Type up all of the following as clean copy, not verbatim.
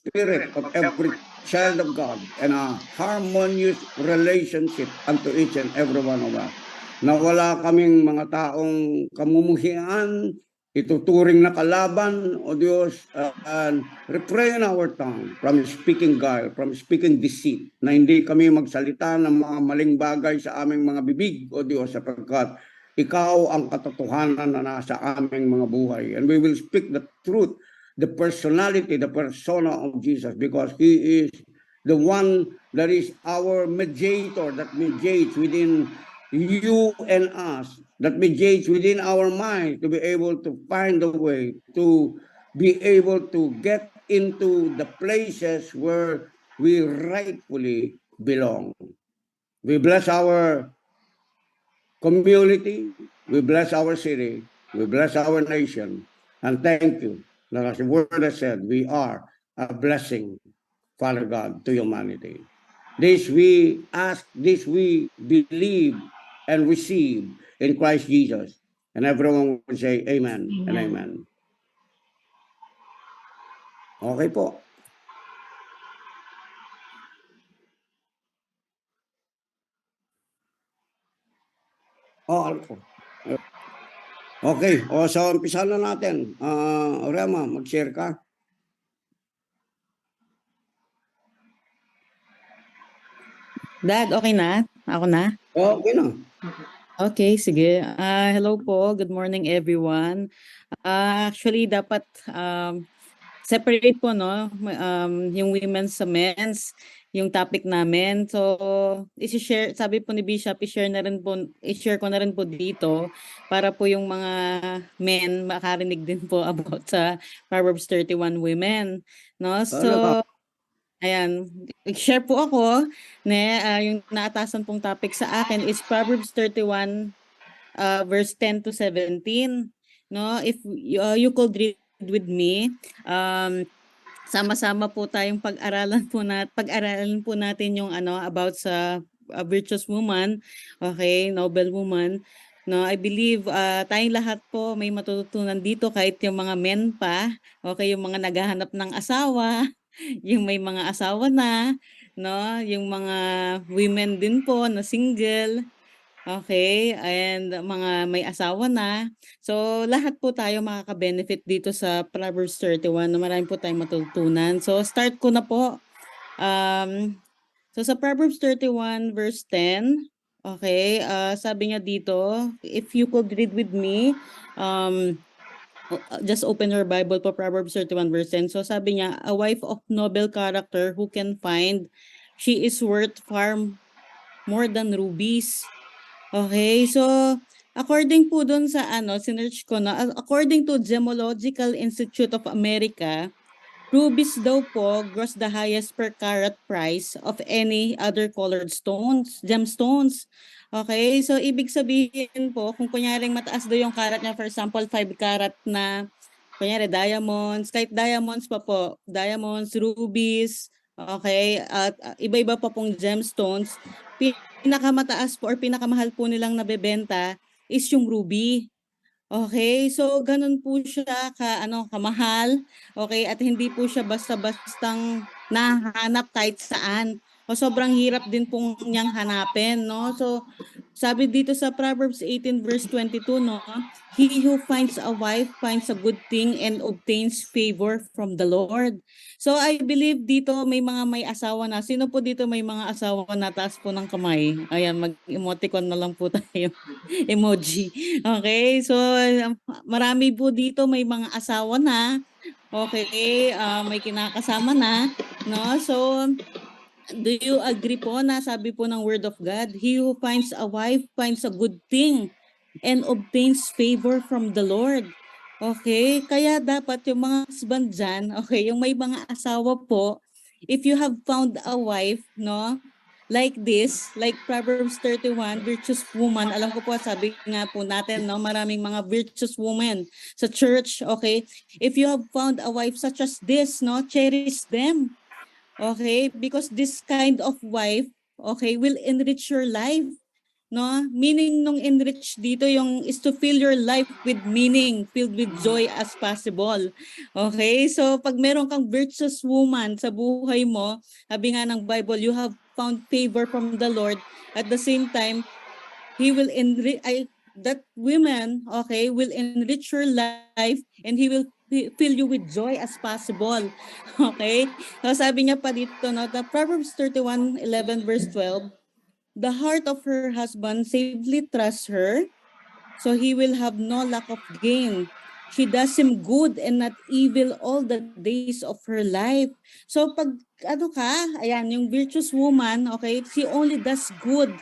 spirit of every child of God and a harmonious relationship unto each and every one of us. Na wala kaming mga taong kamumuhian, ituturing na kalaban, O Diyos, and refrain our tongue from speaking guile, from speaking deceit, na hindi kami magsalita ng mga maling bagay sa aming mga bibig, O Diyos, sapagkat Ikaw ang katotohanan na nasa aming mga buhay. And we will speak the truth, the personality, the persona of Jesus, because He is the one that is our mediator, that mediates within you and us, that mediates within our mind to be able to find a way to be able to get into the places where we rightfully belong. We bless our community, we bless our city, we bless our nation, and thank you that as the word has said, we are a blessing, Father God, to humanity. This we ask, this we believe and receive in Christ Jesus. And everyone will say amen, and amen. Okay po. Okay, so umpisa na natin. Rema, mag-share ka. Dad, okay na? Ako na? Okay na. Okay, sige. Hello po. Good morning, everyone. Actually, dapat separate po, no? Yung women's sa men's, yung topic namin. So, i-share, sabi po ni Bishop, i-share ko na rin po dito para po yung mga men makarinig din po about sa Proverbs 31 women, no? So, ayan, i-share po ako yung naatasan pong topic sa akin is Proverbs 31 verse 10 to 17. No, if you could read with me, sama-sama po tayong pag-aralan po natin yung about sa virtuous woman, okay, noble woman. No, I believe tayong lahat po may matututunan dito kahit yung mga men pa, okay, yung mga naghahanap ng asawa, yung may mga asawa na, no, yung mga women din po na single, okay, and mga may asawa na. So lahat po tayo makaka-benefit dito sa Proverbs 31 na marami po tayong matutunan. So start ko na po. So sa Proverbs 31 verse 10, okay, sabi niya dito, if you could read with me, just open your Bible po, Proverbs 31 verse 10. So sabi niya, a wife of noble character who can find, she is worth far more than rubies. Okay, so according po dun sa sinearch ko na, according to Gemological Institute of America, rubies daw po gross the highest per carat price of any other colored gemstones. Okay, so ibig sabihin po, kung kunyaring mataas daw yung carat niya, for example, 5 carat na, kunyari diamonds, kahit diamonds pa po, diamonds, rubies, okay, at iba-iba pa pong gemstones, pinakamataas po or pinakamahal po nilang nabebenta is yung ruby. Okay, so ganun po siya kamahal, okay, at hindi po siya basta-bastang nahanap kahit saan. O sobrang hirap din pong niyang hanapin, no? So sabi dito sa Proverbs 18 verse 22, no? He who finds a wife finds a good thing and obtains favor from the Lord. So I believe dito may mga may asawa na. Sino po dito may mga asawa na? Taas po ng kamay. Ayan, mag-emoticon na lang po tayo. Emoji. Okay, so marami po dito may mga asawa na. Okay, may kinakasama na, no? So do you agree po na sabi po ng Word of God, he who finds a wife finds a good thing and obtains favor from the Lord. Okay, kaya dapat yung mga husband dyan, okay, yung may mga asawa po, if you have found a wife, no, like this, like Proverbs 31, virtuous woman, alam ko po, sabi nga po natin, no, maraming mga virtuous women sa church, okay, if you have found a wife such as this, no, cherish them. Okay, because this kind of wife, okay, will enrich your life. no? Meaning nung enrich dito yung is to fill your life with meaning, filled with joy as possible. Okay? So pag meron kang virtuous woman sa buhay mo, sabi nga ng Bible, you have found favor from the Lord. At the same time, He will enrich that women, okay, will enrich your life and He will fill you with joy as possible. Okay? So sabi niya pa dito, no, the Proverbs 31:11 verse 12, the heart of her husband safely trusts her, so he will have no lack of gain. She does him good and not evil all the days of her life. So pag ano ka, ayan, yung virtuous woman, okay, she only does good,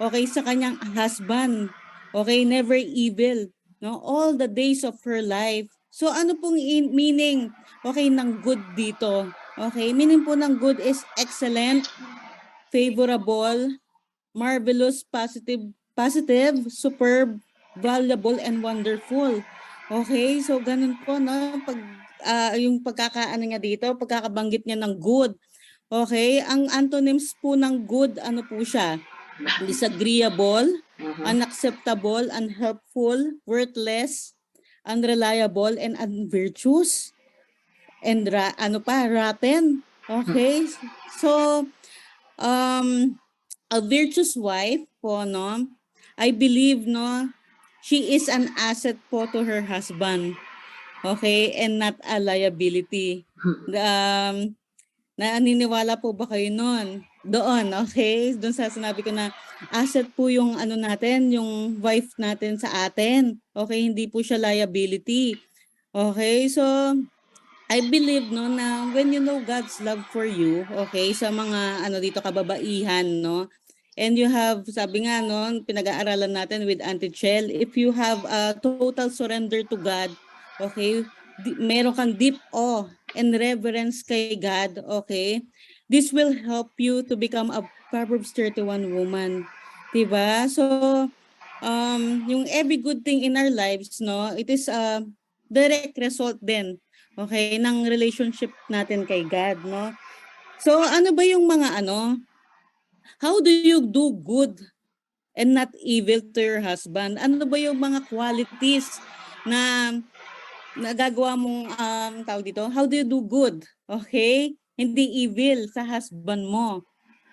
okay, sa kanyang husband. Okay, never evil, no? All the days of her life. So ano pong meaning, okay, ng good dito? Okay, meaning po ng good is excellent, favorable, marvelous, positive, superb, valuable, and wonderful. Okay, so ganun po, no? Pag yung pagkakaano niya dito, pagkakabanggit niya ng good. Okay, ang antonyms po ng good, ano po siya? Disagreeable, unacceptable, unhelpful, worthless, unreliable, and unvirtuous. And rotten. Okay, so a virtuous wife po, no, I believe, no, she is an asset po to her husband. Okay, and not a liability. Naniniwala po ba kayo doon, okay? Doon sa sinabi ko na asset po yung ano natin, yung wife natin sa atin. Okay, hindi po siya liability. Okay, so I believe, no, na when you know God's love for you, okay, sa mga ano dito kababaihan, no, and you have, sabi nga, no, pinag-aaralan natin with Auntie Chel, if you have a total surrender to God, okay, meron kang deep awe and reverence kay God, okay, this will help you to become a Proverbs 31 woman. Diba? So, yung every good thing in our lives, no, it is a direct result din, okay, ng relationship natin kay God, no? So ano ba yung mga how do you do good and not evil to your husband? Ano ba yung mga qualities na nagagawa mong tawag dito? How do you do good? Okay? Hindi evil sa husband mo.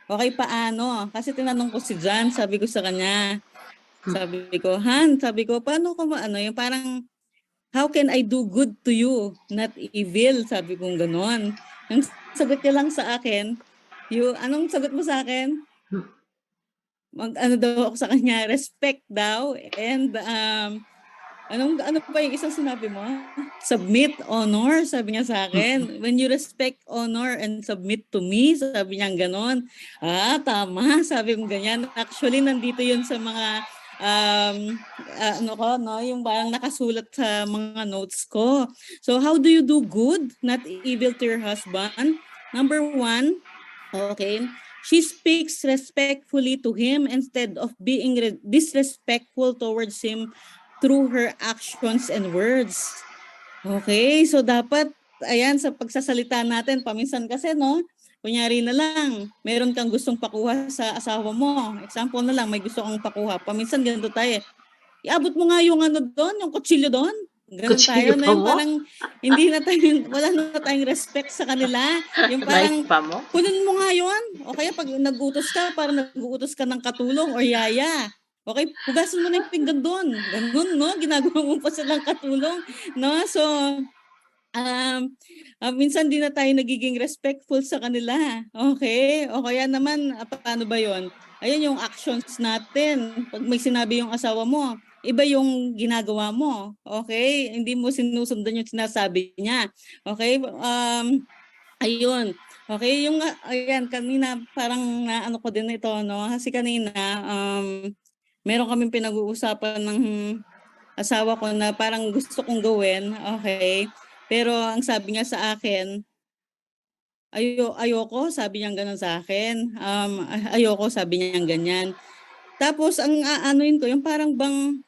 Okay, paano? Kasi tinanong ko si John, sabi ko sa kanya, sabi ko, Han, sabi ko, paano ko yung parang how can I do good to you, not evil? Sabi kong ganon. Ang sagot niya lang sa akin, anong sagot mo sa akin? Ano daw ako sa kanya, respect daw. And ano pa yung isang sinabi mo? Submit, honor, sabi niya sa akin. When you respect, honor, and submit to me, sabi niya ganon. Tama, sabi kong ganyan. Actually, nandito yun sa mga yung parang nakasulat sa mga notes ko. So how do you do good, not evil to your husband? Number 1, okay, she speaks respectfully to him instead of being disrespectful towards him through her actions and words. Okay, so dapat, ayan, sa pagsasalita natin, paminsan kasi, no, kunyari na lang, meron kang gustong pakuha sa asawa mo. Example na lang, may gusto kang pakuha. Paminsan ganito tayo. Iabot mo nga yung doon, yung kutsilyo doon. Ganun tayo na yung parang hindi na tayo, wala na tayong respect sa kanila. Yung parang, kunin mo nga yun. O kaya pag nag-utos ka, parang nag-utos ka ng katulong o yaya. Okay, hugasan mo na yung pinggan doon. Ganun, no? Ginagawa mo pa silang katulong. No? So, minsan di na tayo nagiging respectful sa kanila. Okay? O kaya naman, paano ba yon? Ayun yung actions natin. Pag may sinabi yung asawa mo, iba yung ginagawa mo. Okay? Hindi mo sinusundan yung sinasabi niya. Okay? Ayun. Okay, yung ayan kanina parang naano ko din ito, no? Kasi kanina meron kaming pinag-uusapan ng asawa ko na parang gusto kong gawin, okay? Pero ang sabi niya sa akin, ayoko, sabi niya gano'n sa akin. Ayoko, sabi niya ganyan. Tapos ang aanuin ko, yung parang bang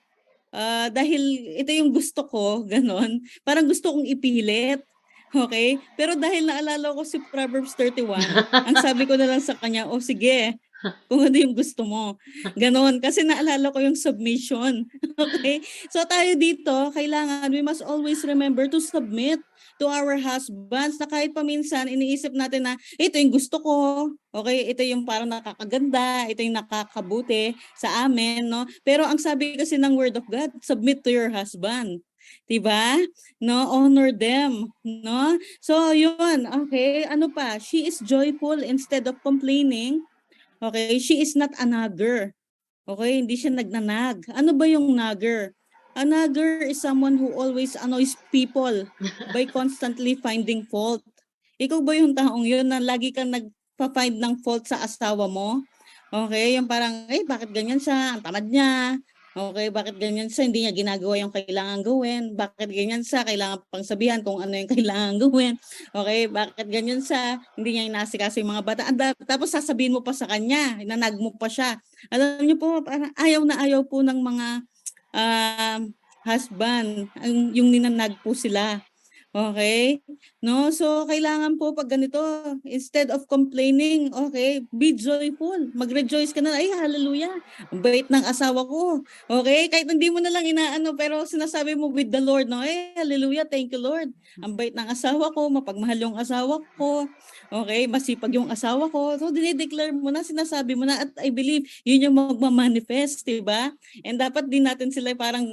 dahil ito yung gusto ko, gano'n, parang gusto kong ipilit. Okay? Pero dahil naalala ko si Proverbs 31, ang sabi ko na lang sa kanya, sige, kung ano yung gusto mo. Ganon. Kasi naalala ko yung submission. Okay? So tayo dito, kailangan, we must always remember to submit to our husbands na kahit paminsan iniisip natin na ito yung gusto ko, okay, ito yung parang nakakaganda, ito yung nakakabuti sa amin, no? Pero ang sabi kasi ng Word of God, submit to your husband. 'Di ba? No, honor them, no? So yun, okay, ano pa? She is joyful instead of complaining. Okay, she is not a nagger. Okay, hindi siya nagnanag. Ano ba yung nagger? A nagger is someone who always annoys people by constantly finding fault. Ikaw ba yung taong yun na lagi kang nagpa-find ng fault sa asawa mo? Okay, yung parang, bakit ganyan siya? Ang tamad niya. Okay, bakit ganyan siya? Hindi niya ginagawa yung kailangan gawin. Bakit ganyan siya? Kailangan pang sabihan kung ano yung kailangan gawin. Okay, bakit ganyan siya? Hindi niya inasikaso yung mga bata. Tapos sasabihin mo pa sa kanya, nanag mo pa siya. Alam niyo po, parang ayaw na ayaw po ng mga husband, yung ninanag po sila. Okay? No? So, kailangan po pag ganito, instead of complaining, okay, be joyful. Mag-rejoice ka na, ay, hallelujah. Ang bait ng asawa ko. Okay? Kahit hindi mo na lang inaano, pero sinasabi mo with the Lord, no? Ay, hallelujah, thank you, Lord. Ang bait ng asawa ko, mapagmahal yung asawa ko. Okay? Masipag yung asawa ko. So, dinideclare mo na, sinasabi mo na, at I believe, yun yung magmamanifest, diba? And dapat din natin sila parang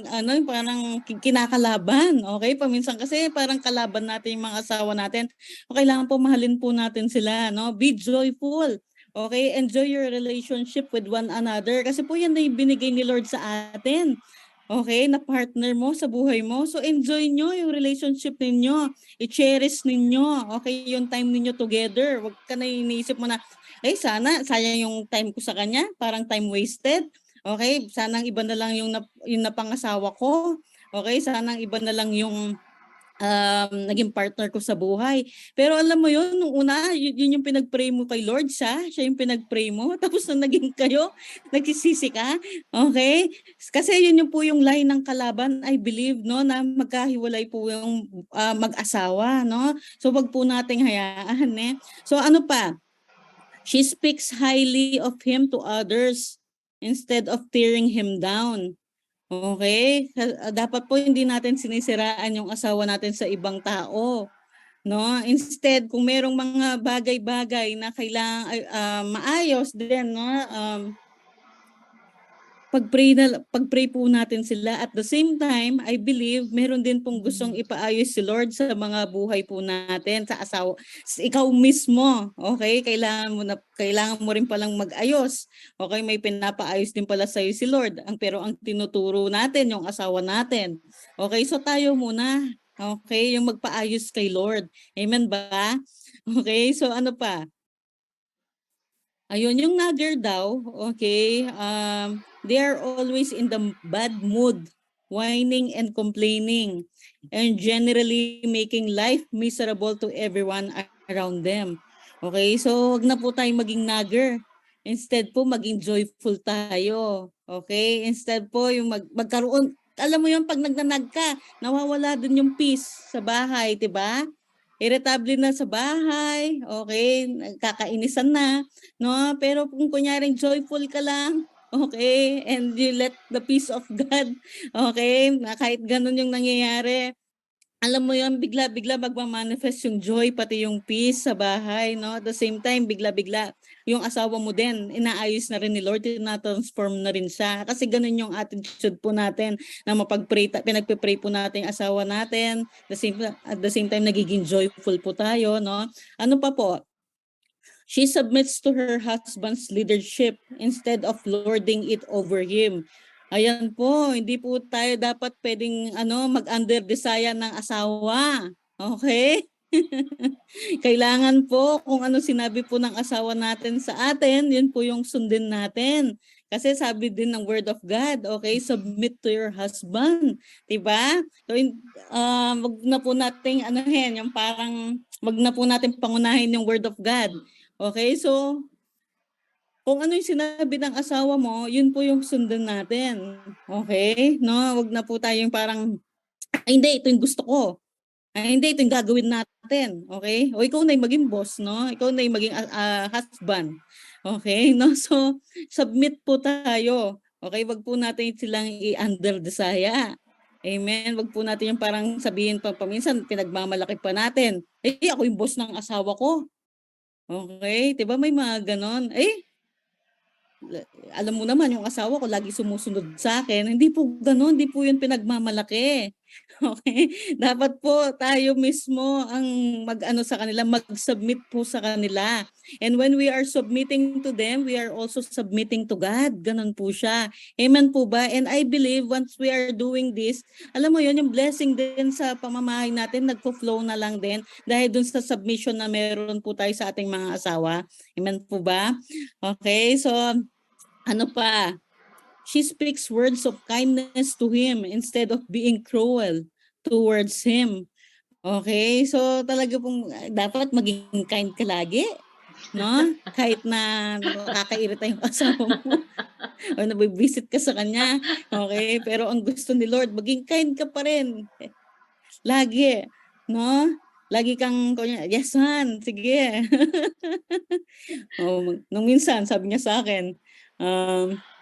kinakalaban. Okay? Paminsan kasi parang kalaban natin yung mga asawa natin. O kailangan po mahalin po natin sila, no? Be joyful. Okay? Enjoy your relationship with one another kasi po yan na yung binigay ni Lord sa atin. Okay, na partner mo sa buhay mo. So enjoy nyo yung relationship ninyo. I-cherish ninyo. Okay, yung time ninyo together. Huwag ka na iniisip mo na, sana sayang yung time ko sa kanya. Parang time wasted. Okay, sanang iba na lang yung napangasawa ko. Okay, sanang iba na lang yung naging partner ko sa buhay. Pero alam mo yun, nung una, yun yung pinag-pray mo kay Lord, siya yung pinag-pray mo. Tapos nung naging kayo, nagsisisi ka. Okay? Kasi yun yung po yung line ng kalaban, I believe, no, na magkahiwalay po yung mag-asawa, no? So wag po nating hayaan, eh. So ano pa? She speaks highly of him to others instead of tearing him down. Okay? Dapat po hindi natin sinisiraan yung asawa natin sa ibang tao. No? Instead, kung merong mga bagay-bagay na kailangan maayos din, no? Pag-pray po natin sila. At the same time, I believe meron din pong gustong ipaayos si Lord sa mga buhay po natin, sa asawa. Ikaw mismo, okay? Kailangan mo rin palang mag-ayos. Okay, may pinapaayos din pala sa si Lord. Pero ang tinuturo natin yung asawa natin. Okay, so tayo muna. Okay, yung magpaayos kay Lord. Amen ba? Okay, so ano pa? Ayun, yung nagger daw, okay, they are always in the bad mood, whining and complaining, and generally making life miserable to everyone around them. Okay, so wag na po tayong maging nagger. Instead po, maging joyful tayo. Okay, instead po, yung magkaroon, alam mo yung pag nagnanag ka, nawawala din yung peace sa bahay, diba? Irritable na sa bahay, okay, nagkakainisan na, no? Pero kung kunyaring joyful ka lang, okay, and you let the peace of God, okay, na kahit ganun yung nangyayari, alam mo yun, bigla-bigla magmamanifest yung joy, pati yung peace sa bahay, no? At the same time, bigla-bigla, yung asawa mo din, inaayos na rin ni Lord, na-transform na rin siya. Kasi ganun yung attitude po natin, na pinagpe-pray po natin yung asawa natin, at the same time, nagiging joyful po tayo, no? Ano pa po? She submits to her husband's leadership instead of lording it over him. Ayan po, hindi po tayo dapat pwedeng mag-under desire ng asawa. Okay? Kailangan po kung ano sinabi po ng asawa natin sa atin, yun po yung sundin natin. Kasi sabi din ng Word of God, okay, submit to your husband. Diba? So, wag na po nating yung parang, wag na po natin pangunahin yung Word of God. Okay, so kung ano yung sinabi ng asawa mo, yun po yung sundan natin. Okay? No, wag na po tayong parang, ay hindi, ito yung gusto ko. Ay, hindi, ito yung gagawin natin. Okay? O ikaw na yung maging boss, no? Ikaw na yung maging husband. Okay? No? So, submit po tayo. Okay? Wag po natin silang i-under desire. Amen? Wag po natin yung parang sabihin pa paminsan, pinagmamalaki pa natin. Eh, ako yung boss ng asawa ko. Okay? Diba may mga ganon? Alam mo naman yung asawa ko lagi sumusunod sa akin. Hindi po gano'n, hindi po yun pinagmamalaki. Okay? Dapat po tayo mismo ang mag-ano sa kanila, mag-submit po sa kanila. And when we are submitting to them, we are also submitting to God. Ganun po siya. Amen po ba? And I believe once we are doing this, alam mo yun, yung blessing din sa pamamahay natin, nagpo-flow na lang din dahil dun sa submission na meron po tayo sa ating mga asawa. Amen po ba? Okay, so ano pa? She speaks words of kindness to him instead of being cruel towards him. Okay? So talaga pong dapat maging kind ka lagi, no? Kahit na nakakairita yung asawa mo o nabibisit ka sa kanya. Okay? Pero ang gusto ni Lord, maging kind ka pa rin. Lagi, no? Lagi kang, yes man, sige. Nung minsan, sabi niya sa akin,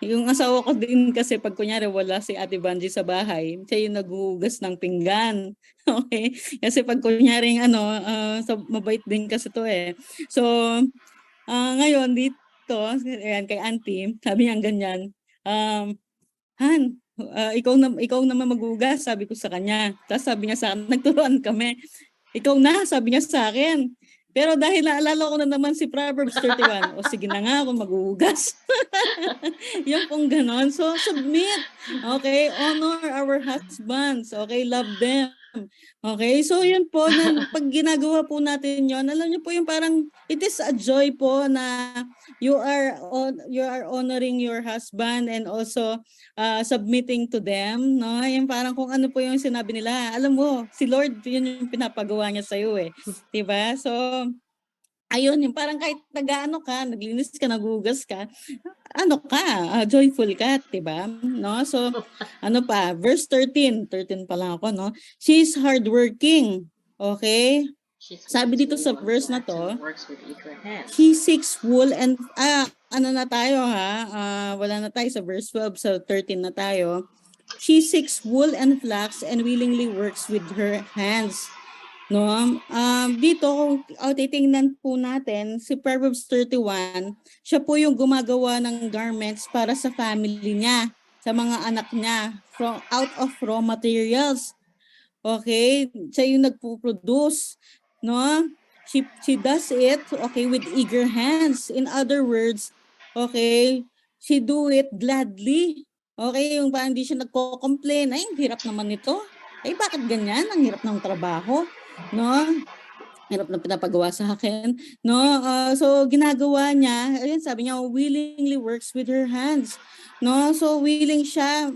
yung asawa ko din kasi pag kunyari wala si Ate Banji sa bahay, siya yung naghuhugas ng pinggan. Okay? Kasi pag kunyari mabait din kasi to eh. So, ngayon dito, ayan, kay Auntie, sabi niya ganyan, Han, ikaw naman maghugas, sabi ko sa kanya. Tapos sabi niya sa akin, nagturuan kami. Ikaw na, sabi niya sa akin. Pero dahil naalala ko na naman si Proverbs 31, o sige na nga ako maghuhugas. Yung pong ganon. So, submit. Okay? Honor our husbands. Okay? Love them. Okay? So, yun po, pag ginagawa po natin yun, alam niyo po yung parang, it is a joy po na you are honoring your husband and also submitting to them, no? Yung parang kung ano po yung sinabi nila. Alam mo, si Lord, yun yung pinapagawa niya sa'yo eh. Diba? So, ayun, yung parang kahit nag-ano ka, naglinis ka, naghugas ka, joyful ka, diba? No? So, ano pa, verse 13 pa lang ako, no? She's hardworking, okay? Sabi dito sa verse na to, she seeks wool and, ano na tayo ha, wala na tayo sa verse 12, so 13 na tayo. She seeks wool and flax and willingly works with her hands. No? Dito, kung titingnan po natin, si Proverbs 31, siya po yung gumagawa ng garments para sa family niya, sa mga anak niya, out of raw materials. Okay? Siya yung nagpo-produce. No? She does it, okay, with eager hands. In other words, okay, she do it gladly. Okay, yung parang hindi siya nagko-complain, ay, hirap naman nito. Ay, bakit ganyan? Ang hirap ng trabaho. No? Hirap na pinapagawa sa akin. No? So, ginagawa niya, ayun, sabi niya, willingly works with her hands. No? So, willing siya.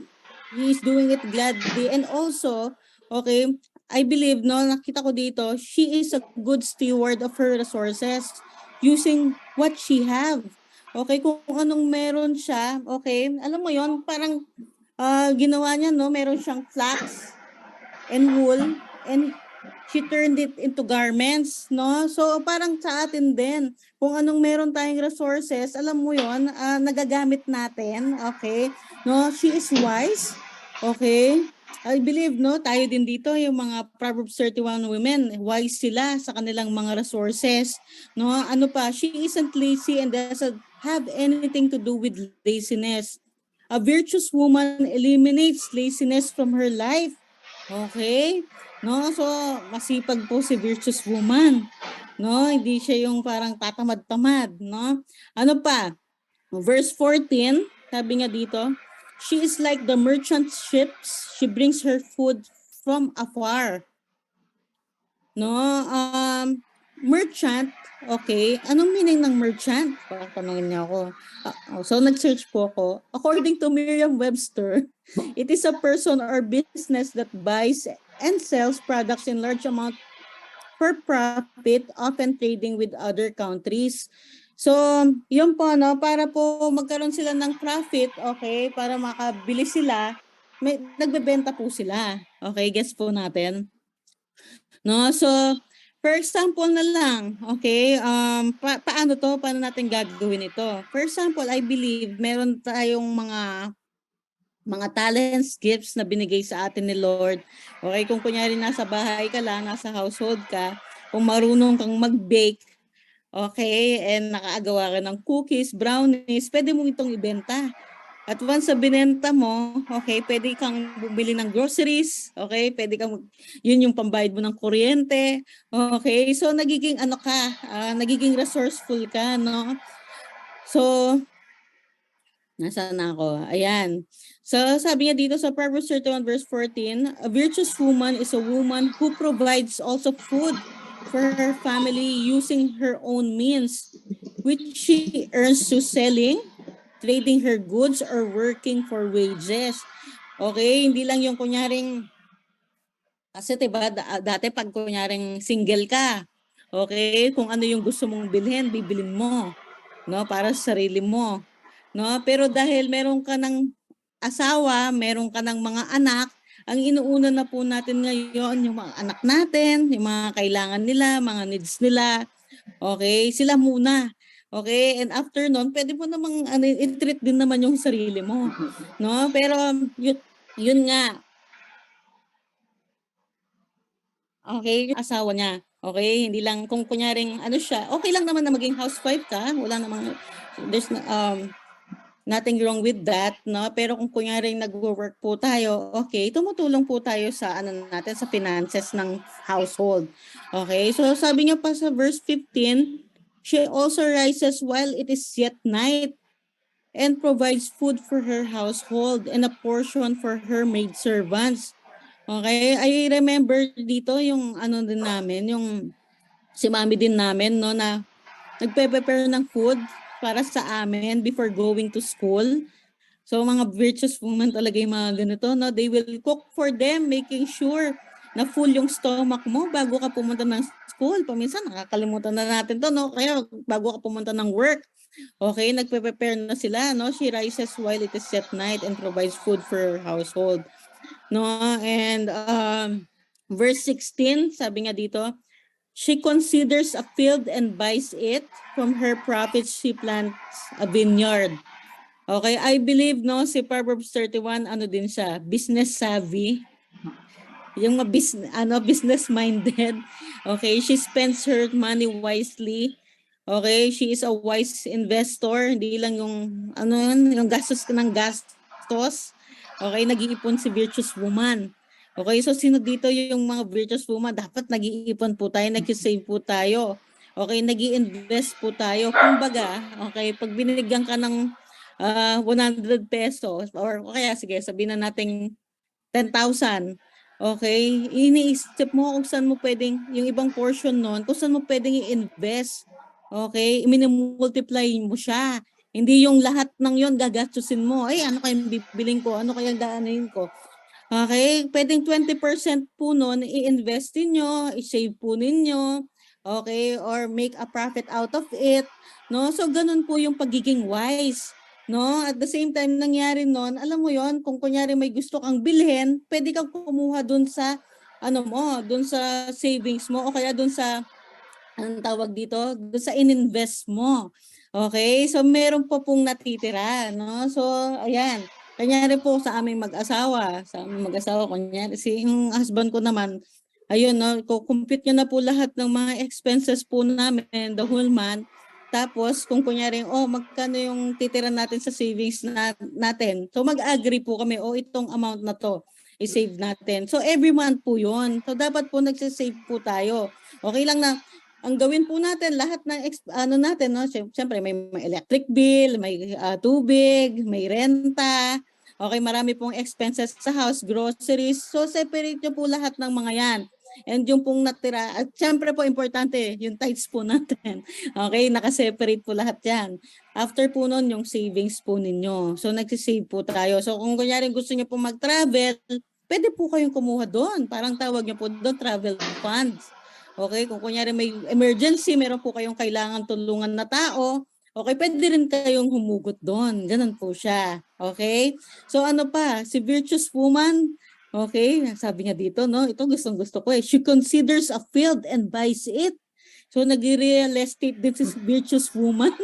He's doing it gladly. And also, okay, I believe, no, nakita ko dito, she is a good steward of her resources using what she have. Okay, kung anong meron siya, okay, alam mo yon parang ginawa niya, no, meron siyang flax and wool and she turned it into garments, no? So parang sa atin din, kung anong meron tayong resources, alam mo yon, nagagamit natin, okay? No, she is wise, okay? I believe, no, tayo din dito, yung mga Proverbs 31 women, wise sila sa kanilang mga resources, no? Ano pa, she isn't lazy and doesn't have anything to do with laziness. A virtuous woman eliminates laziness from her life. Okay? No, so masipag po si virtuous woman. No, hindi siya yung parang tatamad-tamad, no? Ano pa? Verse 14, sabi nga dito, she is like the merchant ships, she brings her food from afar. No, merchant, okay. Anong meaning ng merchant? Tanungin niya ako. So nag-search po ako. According to Merriam-Webster, it is a person or business that buys and sells products in large amount for profit, often trading with other countries. So, yun po, no, para po magkaroon sila ng profit, okay, para makabili sila, nagbebenta po sila. Okay, guess po natin. No? So, for example na lang, okay, paano natin gagawin ito? For example, I believe meron tayong mga talents, gifts na binigay sa atin ni Lord. Okay, kung kunyari nasa bahay ka lang, nasa household ka, kung marunong kang mag-bake, okay, and nakaagawa ka ng cookies, brownies, pwede mo itong ibenta. At once sa binenta mo, okay, pwede kang bumili ng groceries, okay, pwede kang, yun yung pambayad mo ng kuryente, okay, so nagiging ano ka, nagiging resourceful ka, no? So, nasaan na ako? Ayan. So, sabi niya dito sa Proverbs 31 verse 14, a virtuous woman is a woman who provides also food for her family using her own means, which she earns through selling, trading her goods, or working for wages. Okay, hindi lang yung kunyaring, kasi diba, dati pag kunyaring single ka, okay, kung ano yung gusto mong bilhin, bibilin mo, no, para sa sarili mo. No? Pero dahil meron ka ng asawa, meron ka ng mga anak, ang inuuna na po natin ngayon yung mga anak natin, yung mga kailangan nila, mga needs nila. Okay, sila muna. Okay, and after nun, pwede mo namang i-treat din naman yung sarili mo. No? Pero yun nga, okay, yung asawa niya. Okay, hindi lang kung kunyaring ano siya, okay lang naman na maging housewife ka, wala namang there's nothing wrong with that, no? Pero kung kunyaring nagwo-work po tayo, okay, tumutulong po tayo sa ano natin, sa finances ng household. Okay, so sabi niya pa sa verse 15, she also rises while it is yet night and provides food for her household and a portion for her maidservants. Okay, I remember dito yung ano din namin, yung si mami din namin, no, na nagpe-prepare ng food para sa amin before going to school. So mga virtuous women talaga yung mga ganito, no? They will cook for them, making sure na full yung stomach mo bago ka pumunta ng school. Paminsan nakakalimutan na natin to, no? Kaya bago ka pumunta ng work, okay, nagpe-prepare na sila, no? She rises while it is yet night and provides food for her household, no? And verse 16, sabi nga dito, she considers a field and buys it. From her profits, she plants a vineyard. Okay, I believe, no, si Proverbs 31, ano din siya, business savvy. Yung business minded. Okay, she spends her money wisely. Okay, she is a wise investor, hindi lang yung yung gastos ng gastos. Okay, nag-iipon si virtuous woman. Okay, so sino dito yung mga virtuous woman? Dapat nag-iipon po tayo, nag-save po tayo. Okay, nag-i-invest po tayo. Kumbaga, okay, pag binigyan ka ng 100 pesos or kaya sige, sabihin na nating 10,000. Okay, iniisip mo kung saan mo pwedeng, yung ibang portion nun, kung saan mo pwedeng i-invest. Okay, minimultiply mo siya. Hindi yung lahat ng yon gagastusin mo. Ay, ano kayang bibiling ko? Ano kayang daanin ko? Okay, pwedeng 20% po nun i-invest niyo, i-save po ninyo, okay, or make a profit out of it, no? So ganun po yung pagiging wise, no? At the same time nangyari nun, alam mo yon, kung kunyari may gusto kang bilhin, pwede kang kumuha dun sa dun sa savings mo o kaya dun sa anong tawag dito, dun sa ininvest mo. Okay? So meron pa pong natitira, no? So ayan, kunyari po sa aming mag-asawa, kunyari yung husband ko naman, ayun, no, compute niya na po lahat ng mga expenses po namin the whole month. Tapos kung kunyari, magkano yung titira natin sa savings natin. So mag-agree po kami, itong amount na to i-save natin. So every month po yun. So dapat po nagsisave po tayo. Okay lang na ang gawin po natin lahat ng natin, no, syempre may electric bill, may tubig, may renta. Okay, marami pong expenses sa house, groceries. So separate niyo po lahat ng mga 'yan. And yung pong natira, at syempre po importante, yung tithes po natin. Okay, naka-separate po lahat 'yan. After po nun, yung savings po ninyo. So nagsi-save po tayo. So kung kunyari gusto niyo po mag-travel, pwede po kayong kumuha doon. Parang tawag niyo po doon travel funds. Okay, kung kunyari may emergency, meron po kayong kailangan tulungan na tao, okay, pwede rin kayong humugot doon. Ganun po siya. Okay? So ano pa, si virtuous woman, Okay, sabi nga dito, no, ito gustong-gusto ko eh. She considers a field and buys it. So nag-real estate din si virtuous woman.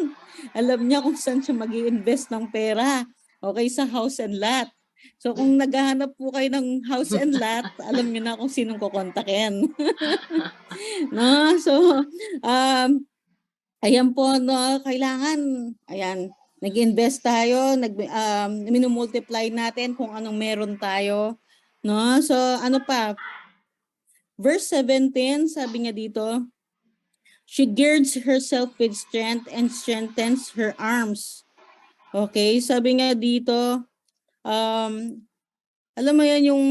Alam niya kung saan siya mag-i-invest ng pera. Okay, sa house and lot. So kung naghahanap po kayo ng house and lot, alam niyo na kung sinong kukontakin. No, so um ayan po, no, kailangan, ayan, nag-invest tayo, minumultiply natin kung anong meron tayo, no? So, ano pa, verse 17, sabi niya dito, she girds herself with strength and strengthens her arms. Okay, sabi nga dito, um, alam mo yan yung,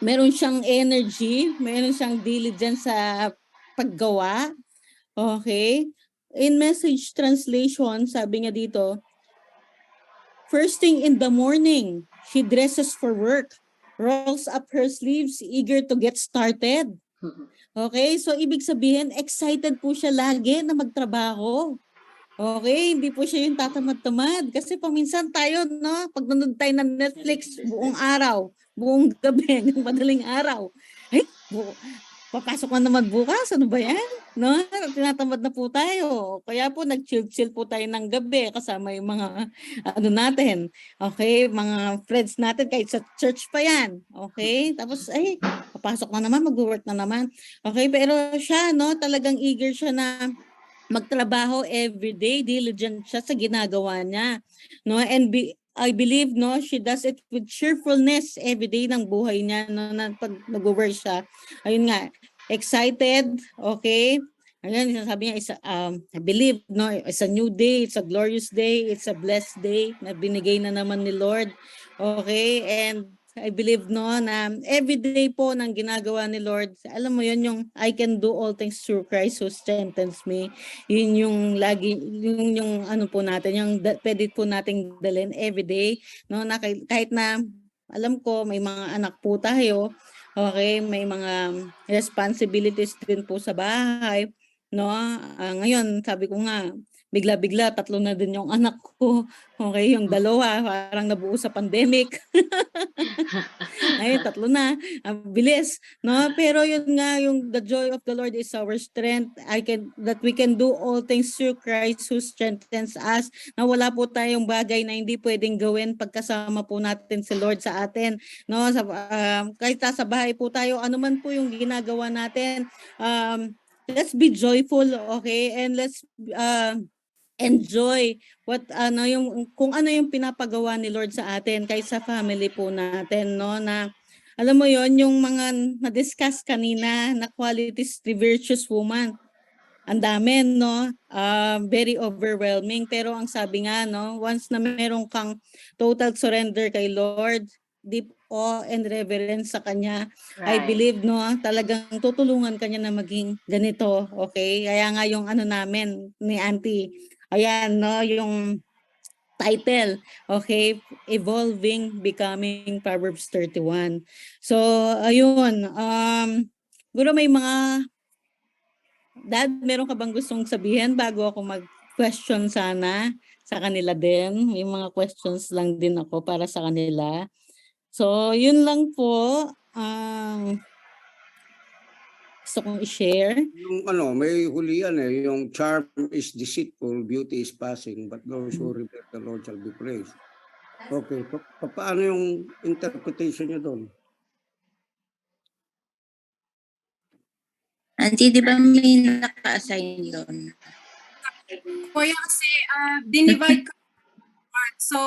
meron siyang energy, meron siyang diligence sa paggawa. Okay. In message translation, sabi nga dito, first thing in the morning, she dresses for work, rolls up her sleeves, eager to get started. Okay, so ibig sabihin, excited po siya lagi na magtrabaho. Okay, hindi po siya yung tatamad-tamad. Kasi paminsan tayo, no, pag nanood tayo ng Netflix buong araw, buong gabi, ng madaling araw, ay, papasok na naman bukas, ano ba yan? No? Tinatamad na po tayo. Kaya po nag-chill-chill po tayo ng gabi kasama yung mga ano natin. Okay, mga friends natin kahit sa church pa yan. Okay? Tapos ay papasok na naman, mag-work na naman. Okay, pero siya no, talagang eager siya na magtrabaho everyday, diligent siya sa ginagawa niya. No? And I believe no, she does it with cheerfulness every day ng buhay niya no, na pag nag-work siya. Ayun nga, excited, okay? Ayan, sabi niya, I believe, no, it's a new day, it's a glorious day, it's a blessed day na binigay na naman ni Lord. Okay, and I believe, no, na every day po ng ginagawa ni Lord, alam mo yun, yung I can do all things through Christ who strengthens me. Yun yung lagi, yung ano po natin, yung pwede po nating dalhin every day, no, na kahit na, alam ko, may mga anak po tayo, okay, may mga responsibilities din po sa bahay, no? Ngayon, sabi ko nga, bigla-bigla, 3 na din yung anak ko. Okay, yung 2, parang nabuo sa pandemic. Ay, 3 na. Ang bilis, no? Pero yun nga, yung the joy of the Lord is our strength. That we can do all things through Christ who strengthens us. Na wala po tayong bagay na hindi pwedeng gawin pagkasama po natin si Lord sa atin, no? Kahit sa bahay po tayo, ano man po yung ginagawa natin, let's be joyful, okay? And let's enjoy kung ano yung pinapagawa ni Lord sa atin kahit sa family po natin, no, na alam mo yon yung mga na-discuss kanina na qualities ni virtuous woman. Ang dami, no? Very overwhelming, pero ang sabi nga, no, once na meron kang total surrender kay Lord, deep awe and reverence sa kanya, I Right. believe, no, talagang tutulungan kanya na maging ganito, okay? Kaya nga yung ano namin ni Auntie, ayan, no, yung title, okay, Evolving Becoming Proverbs 31. So, ayun, siguro may mga, Dad, meron ka bang gustong sabihin bago ako mag-question sana sa kanila din? May mga questions lang din ako para sa kanila. So, yun lang po ang gusto kong i-share. Yung ano, may huli yan eh, yung charm is deceitful, beauty is passing, but those who revere the Lord shall be praised. Okay, paano yung interpretation niyo doon? Auntie, di ba may naka-assign doon? Kuya, kasi dinivide ko part. So,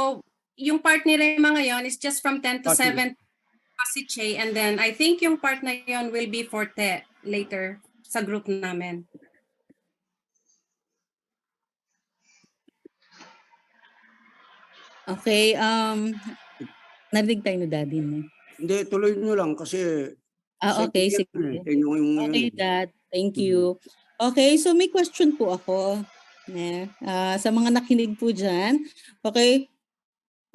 yung part ni Rema ngayon is just from 10 to Okay. 7 si Che, and then I think yung part na yon will be for Te later sa group namin. Okay, narinig tayo ni Daddy, no? Hindi, tuloy nyo lang kasi Okay, sige. Okay, Dad. Thank you. Okay, so may question po ako. Sa mga nakinig po dyan. Okay,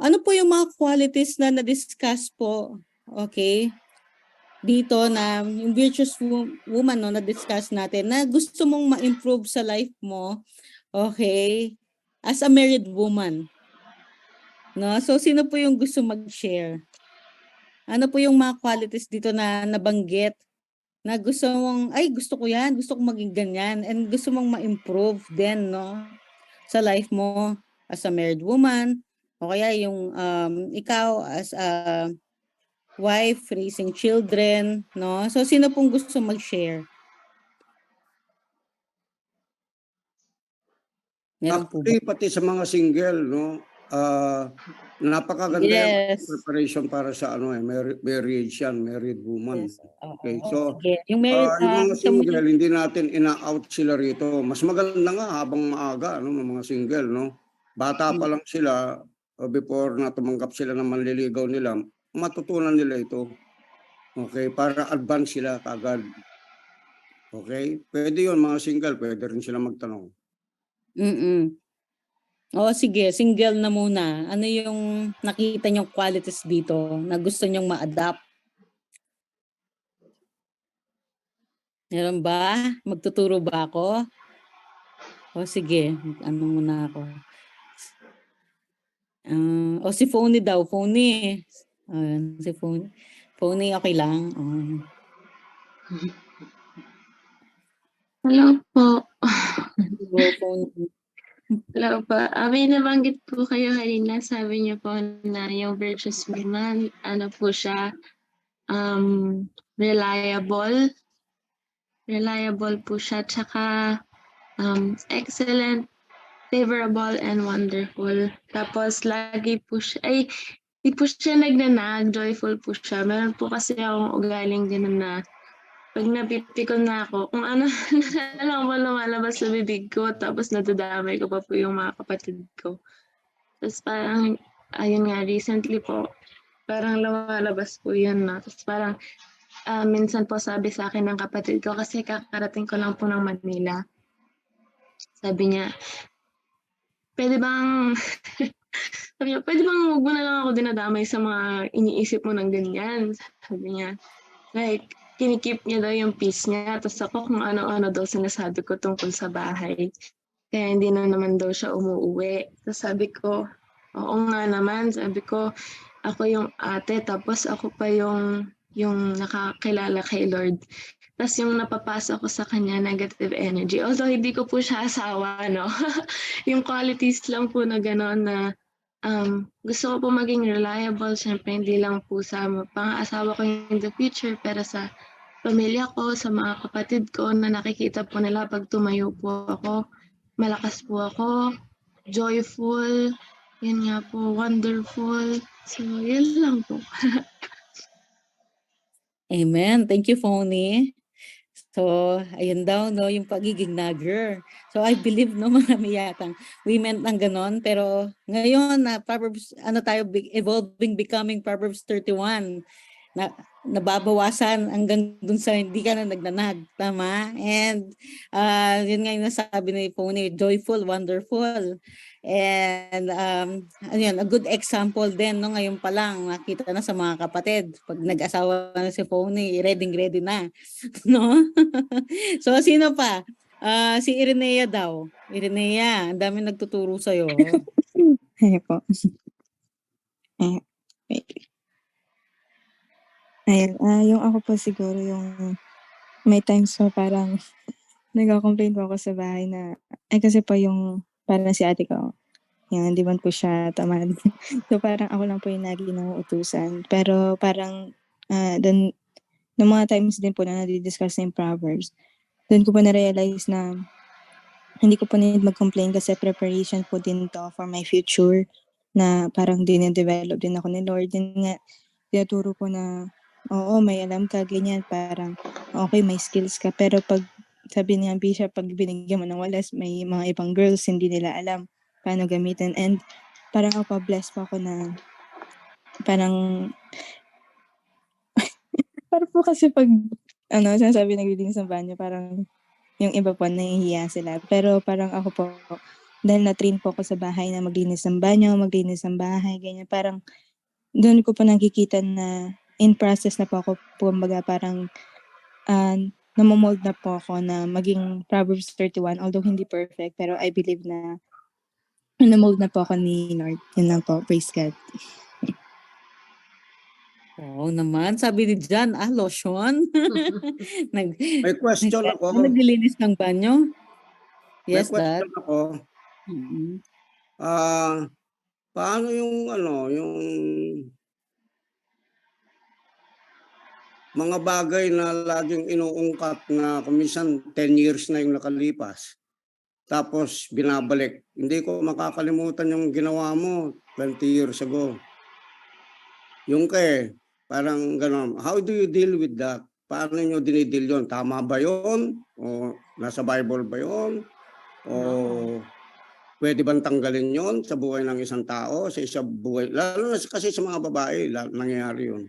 ano po yung mga qualities na na-discuss po? Okay, dito na yung virtuous woman, no, na-discuss natin na gusto mong ma-improve sa life mo, okay, as a married woman. No? So, sino po yung gusto mag-share? Ano po yung mga qualities dito na nabanggit na gusto mong, ay gusto ko yan, gusto kong maging ganyan, and gusto mong ma-improve din, no? Sa life mo as a married woman, o kaya yung ikaw as a wife, raising children, no? So, sino pong gusto mag-share? Meron po ba? Actually, pati sa mga single, no, napakaganda yung Yes. preparation para sa marriage yan, married woman. Yes. Oo, Okay, oo, so sige. Yung married, yung mga sa single, hindi natin ina-out sila rito. Mas maganda nga habang maaga, no, mga single, no. Bata pa lang sila, before na tumanggap sila ng manliligaw nila, matutunan nila ito. Okay, para advance sila kagad. Okay, pwede yun mga single, pwede rin sila magtanong. O sige, single na muna. Ano yung nakita niyong qualities dito na gusto niyong ma-adapt? Meron ba? Magtuturo ba ako? O sige, ano muna ako. O si Phony daw, Phony. Si Phony. Phony, okay lang. Hello po. Go, Phony. Hello po. May nabanggit po kayo kanina, sabi niyo po na yung virtuous woman, ano po siya, reliable. Reliable po siya, tsaka excellent, favorable, and wonderful. Tapos lagi po siya, di po siya nagnanag, joyful po siya. Meron po kasi akong ugaling ganun na pag napipikon na ako, kung ano alam mo lumalabas sa bibig ko, tapos nadadamay ko pa po yung mga kapatid ko. Tapos parang, ayun nga, recently po, parang lumalabas po yun na. Tapos parang, minsan po sabi sa akin ng kapatid ko, kasi kakarating ko lang po ng Manila. Sabi niya, pwede bang, sabi niya, pwede bang huwag mo na lang ako dinadamay sa mga iniisip mo ng ganyan? Sabi niya, like, kinikip niya daw yung peace niya. Tapos ako kung ano-ano daw sinasabi ko tungkol sa bahay. Kaya hindi na naman daw siya umuuwi. Tapos sabi ko, oo nga naman. Sabi ko, ako yung ate. Tapos ako pa yung nakakilala kay Lord. Tapos yung napapasa ko sa kanya, negative energy. Although hindi ko po siya asawa, no? Yung qualities lang po na gano'n na gusto ko po maging reliable. Siyempre, hindi lang po sa pang-asawa ko in the future, pero sa pamilya ko, sa mga kapatid ko na nakikita po nila pag tumayo po ako, malakas po ako, joyful, yun nga po, wonderful. So, yun lang po. Amen. Thank you, Phony. So, ayun daw, no, yung pagiging nagger. So, I believe, no, marami yatang women ang ganon. Pero ngayon, Proverbs, evolving, becoming Proverbs 31. Nababawasan hanggang dun sa hindi ka na nagnanag. Tama? And yun nga yung nasabi ni Phony, joyful, wonderful. And a good example din, no, ngayon pa lang, nakita na sa mga kapatid. Pag nag-asawa na si Phony, ready na. No? So, sino pa? Si Irenea daw. Irenea, ang dami nagtuturo sa'yo. Ayun po. Wait. Ayun, yung ako po siguro yung may times po parang nagko-complain po ako sa bahay na, kasi po yung parang si ate ko, yan, di man po siya tamad. So parang ako lang po yung lagi nauutusan. Pero parang, dun, nung mga times din po na nadidiscuss na yung Proverbs, dun ko po na-realize na hindi ko po need mag-complain kasi preparation po din to for my future na parang din-develop din ako ni Lord. Din nga, tinuturo ko na, oo, may alam ka, ganyan, parang, okay, may skills ka. Pero pag, sabi niya, Bishop, pag binigyan mo ng walas, may mga ibang girls, hindi nila alam paano gamitin. And parang ako, blessed pa ako na, parang, parang po kasi pag, sinasabi naglilinis ng banyo, parang, yung iba po, nahihiya sila. Pero parang ako po, dahil na-train po ako sa bahay na maglinis ng banyo, maglinis ng bahay, ganyan, parang, doon ko po nakikita na in process na po ako, kumbaga parang namomold na po ako na maging Proverbs 31, although hindi perfect, pero I believe na namold na po ako ni Lord. Yun lang po, praise God. Oo naman, sabi ni Jan, lotion. Nag, May question ako. naglilinis ng banyo? May Yes, Dad. question ako. Mm-mm. Ah, paano yung ano, yung mga bagay na laging inuungkat na kuminsan 10 years na yung nakalipas. Tapos binabalik. Hindi ko makakalimutan yung ginawa mo 20 years ago. Yung parang gano'n. How do you deal with that? Paano nyo dinidil yun? Tama ba yun? O nasa Bible ba yun? O pwede bang tanggalin yun sa buhay ng isang tao, sa isang buhay? Lalo na kasi sa mga babae, nangyayari yun.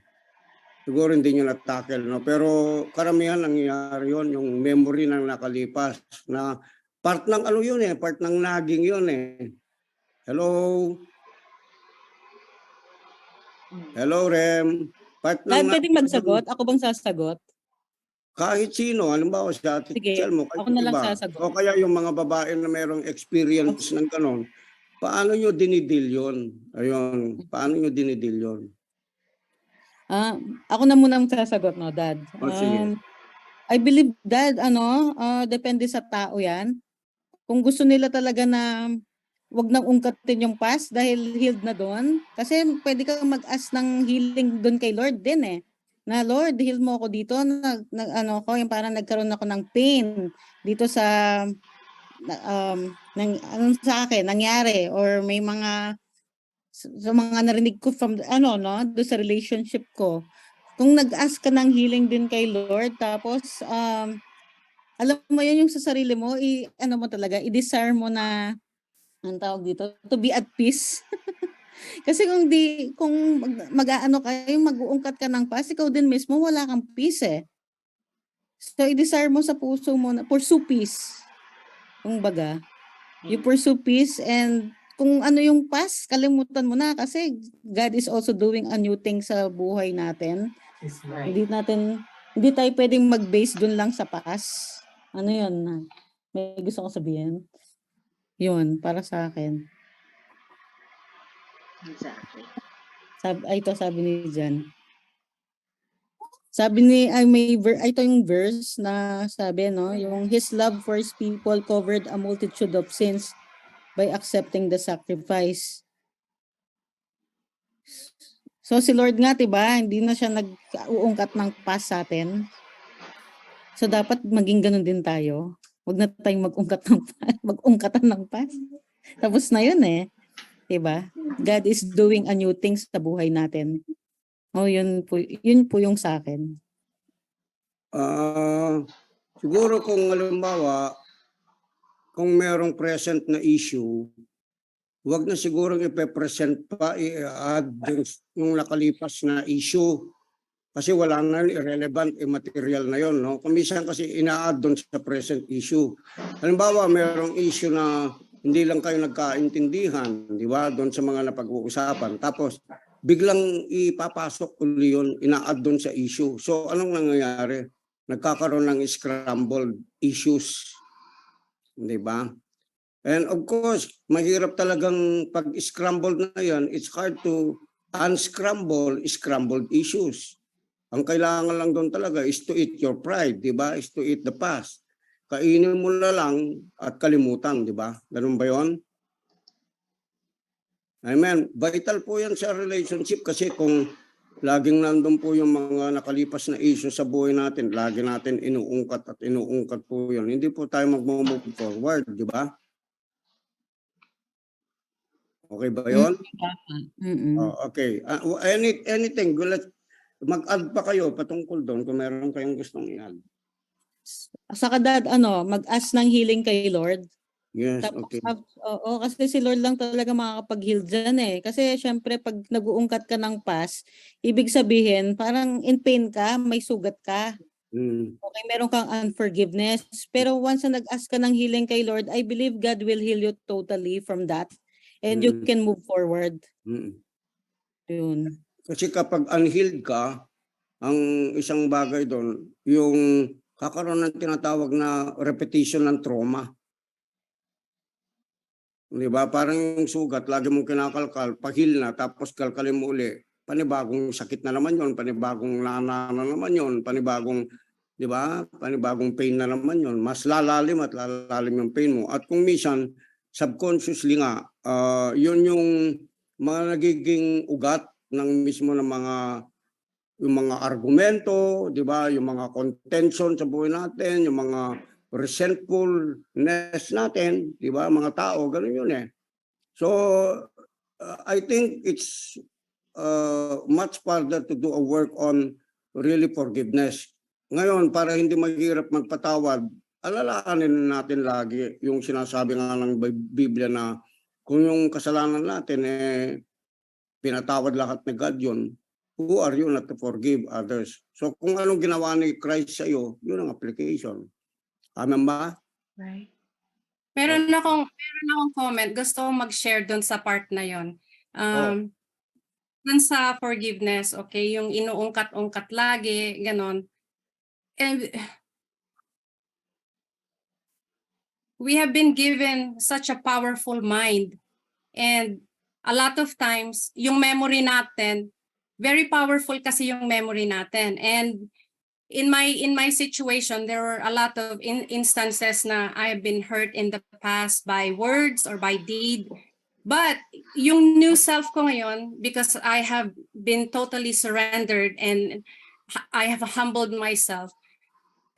Siguro hindi nyo na-tackle, no? Pero karamihan nangyayari yun, yung memory ng nakalipas na part ng ano yun part ng naging yun Hello? Hello, Rem. Part ng Dad, pwedeng naging magsagot? Ako bang sasagot? kahit sino, halimbawa si Ate Sige, Chel mo, kahit ako na lang iba. sasagot. O kaya yung mga babae na mayroong experience ng ganon, paano nyo dinidil yun? Ayun, paano nyo dinidil yun? Ako na muna ang sasagot, no, Dad. O sige. I believe, Dad, depende sa tao yan. Kung gusto nila talaga na wag nang ungkatin yung past dahil healed na doon. Kasi pwede kang mag-ask ng healing doon kay Lord din Na Lord, heal mo ako dito. Yung parang nagkaroon ako ng pain dito sa sa akin nangyari, or may mga sa mga narinig ko from doon sa relationship ko. Kung nag-ask ka ng healing din kay Lord, tapos alam mo yun, yung sa sarili mo, mo talaga, i-desire mo na, ang tawag dito, to be at peace. Kasi kung mag-aano kayo, mag-uungkat ka ng past, ikaw din mismo, wala kang peace So, i-desire mo sa puso mo na pursue peace. Kung baga, you pursue peace, and kung ano yung past, kalimutan mo na kasi God is also doing a new thing sa buhay natin. Hindi tayo pwedeng mag-base dun lang sa past. Ano yun? May gusto ko sabihin. Yun, para sa akin. Exactly. Sabi ni Jan. Ito yung verse na sabi, yung His love for His people covered a multitude of sins by accepting the sacrifice. So si Lord nga, 'di ba, hindi na siya nag-uungkat ng past sa atin. So dapat maging ganun din tayo. Huwag na tayong mag-ungkatan ng past. Tapos na 'yun 'di ba? God is doing a new thing sa buhay natin. Yun po yung sa akin. Siguro kung halimbawa, kung merong present na issue, wag na siguro ipe-present pa, i-add yung nakalipas na issue. Kasi wala na, irrelevant, immaterial na yon, no? Kumisan kasi ina-add doon sa present issue. Halimbawa, merong issue na hindi lang kayo nagkaintindihan, di ba? Doon sa mga napag-uusapan. Tapos, biglang ipapasok uli yun, ina-add doon sa issue. So, anong nangyayari? Nagkakaroon ng scrambled issues. Di ba? And of course, mahirap talagang pag-scrambled na yan, it's hard to unscramble scrambled issues. Ang kailangan lang doon talaga is to eat your pride, di ba? Is to eat the past. Kainin mo na lang at kalimutan, di ba? Ganun ba yun? Amen. Vital po yan sa relationship kasi kung laging nandun po yung mga nakalipas na issue sa buhay natin, lagi natin inuungkat at inuungkat po yun. Hindi po tayo mag-move forward, di ba? Okay ba yun? Okay. Anything, mag-add pa kayo patungkol doon kung meron kayong gustong i-add. Saka Dad, mag-ask ng healing kay Lord. Yes, Tapos, okay. kasi si Lord lang talaga makakapag-heal dyan Kasi syempre pag nag-uungkat ka ng past, ibig sabihin parang in pain ka, may sugat ka. Okay, meron kang unforgiveness. Pero once na nag-ask ka ng healing kay Lord, I believe God will heal you totally from that. And you can move forward. Yun. Kasi kapag unhealed ka, ang isang bagay doon, yung kakaroon ng tinatawag na repetition ng trauma. Di ba? Parang yung sugat, lagi mong kinakalkal, pahil na, tapos kalkalin mo uli. panibagong sakit na naman yon, panibagong lana na naman yon, panibagong, di ba? Panibagong pain na naman yon. Mas lalalim at lalalim yung pain mo. At kung minsan, subconsciously nga, yun yung mga nagiging ugat ng mismo ng yung mga argumento, di ba? Yung mga contention sa buhay natin, yung mga resentfulness natin, di ba? Mga tao, ganun yun eh. So, I think it's much further to do a work on really forgiveness. Ngayon, para hindi maghirap magpatawad, alalahanin natin lagi yung sinasabi nga ng Biblia na kung yung kasalanan natin pinatawad lahat ni God yun, who are you not to forgive others? So kung anong ginawa ni Christ sa iyo, yun ang application. Amen ba? Right. Meron akong comment. Gusto kong mag-share doon sa part na yon. Dun sa forgiveness, okay, yung inuungkat-ungkat lagi, ganon. And we have been given such a powerful mind. And a lot of times, yung memory natin, very powerful kasi yung memory natin. And in my situation, there were a lot of instances na I have been hurt in the past by words or by deed. But yung new self ko ngayon, because I have been totally surrendered and I have humbled myself.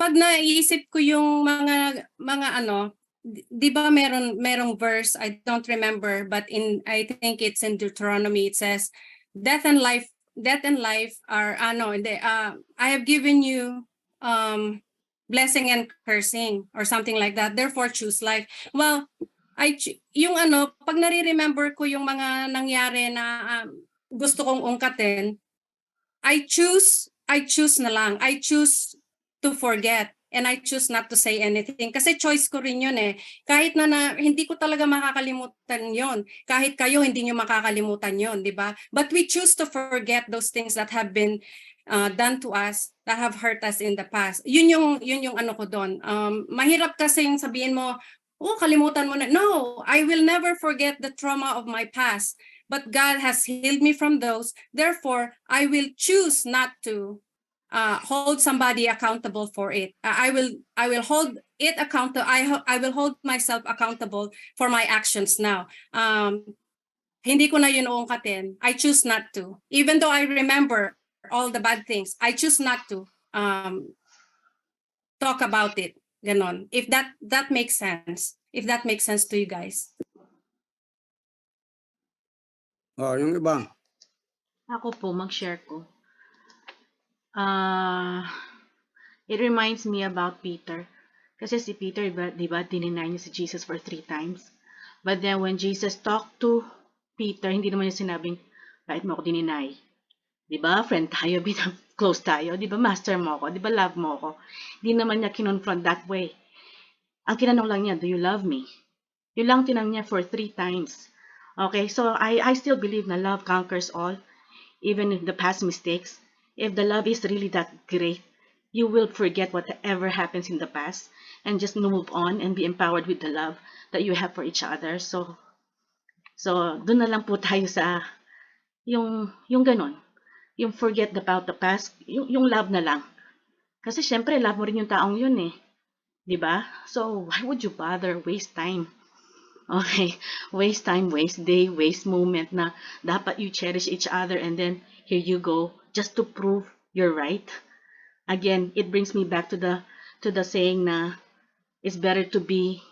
Pag naiisip ko yung mga ano, di ba merong verse, I don't remember, but I think it's in Deuteronomy, it says, death and life are I have given you blessing and cursing or something like that. Therefore choose life. Well, yung ano, pag nare-remember ko yung mga nangyari na gusto kong ungkatin, I choose na lang. I choose to forget and I choose not to say anything. Kasi choice ko rin yun eh. Kahit na hindi ko talaga makakalimutan yun. Kahit kayo hindi nyo makakalimutan yun, di ba? But we choose to forget those things that have been done to us, that have hurt us in the past. Yun yung ano ko doon. Mahirap kasi yung sabihin mo, oh, kalimutan mo na. No, I will never forget the trauma of my past. But God has healed me from those. Therefore, I will choose not to hold somebody accountable for it. I will hold it accountable. I will hold myself accountable for my actions now. Hindi ko na yun uungkatin. I choose not to. Even though I remember all the bad things, I choose not to talk about it. Ganon. If that makes sense. If that makes sense to you guys. Yung iba. Ako po, mag-share ko. It reminds me about Peter. Kasi si Peter, di ba, dininay niya si Jesus for 3 times. But then when Jesus talked to Peter, hindi naman niya sinabing, bakit mo ako dininay? Di ba, friend tayo, close tayo. Di ba, master mo ako? Di ba, love mo ako? Hindi naman niya kinonfront that way. Ang kinanong lang niya, do you love me? Yun lang tinanong niya for 3 times. Okay, so I still believe na love conquers all, even in the past mistakes. If the love is really that great, you will forget whatever happens in the past and just move on and be empowered with the love that you have for each other. So doon na lang po tayo sa yung ganon. Yung forget about the past, yung love na lang. Kasi syempre, love mo rin yung taong yun eh. Diba? So, why would you bother waste time? Okay, waste time, waste day, waste moment na dapat you cherish each other and then here you go just to prove you're right. Again, it brings me back to the saying na it's better to be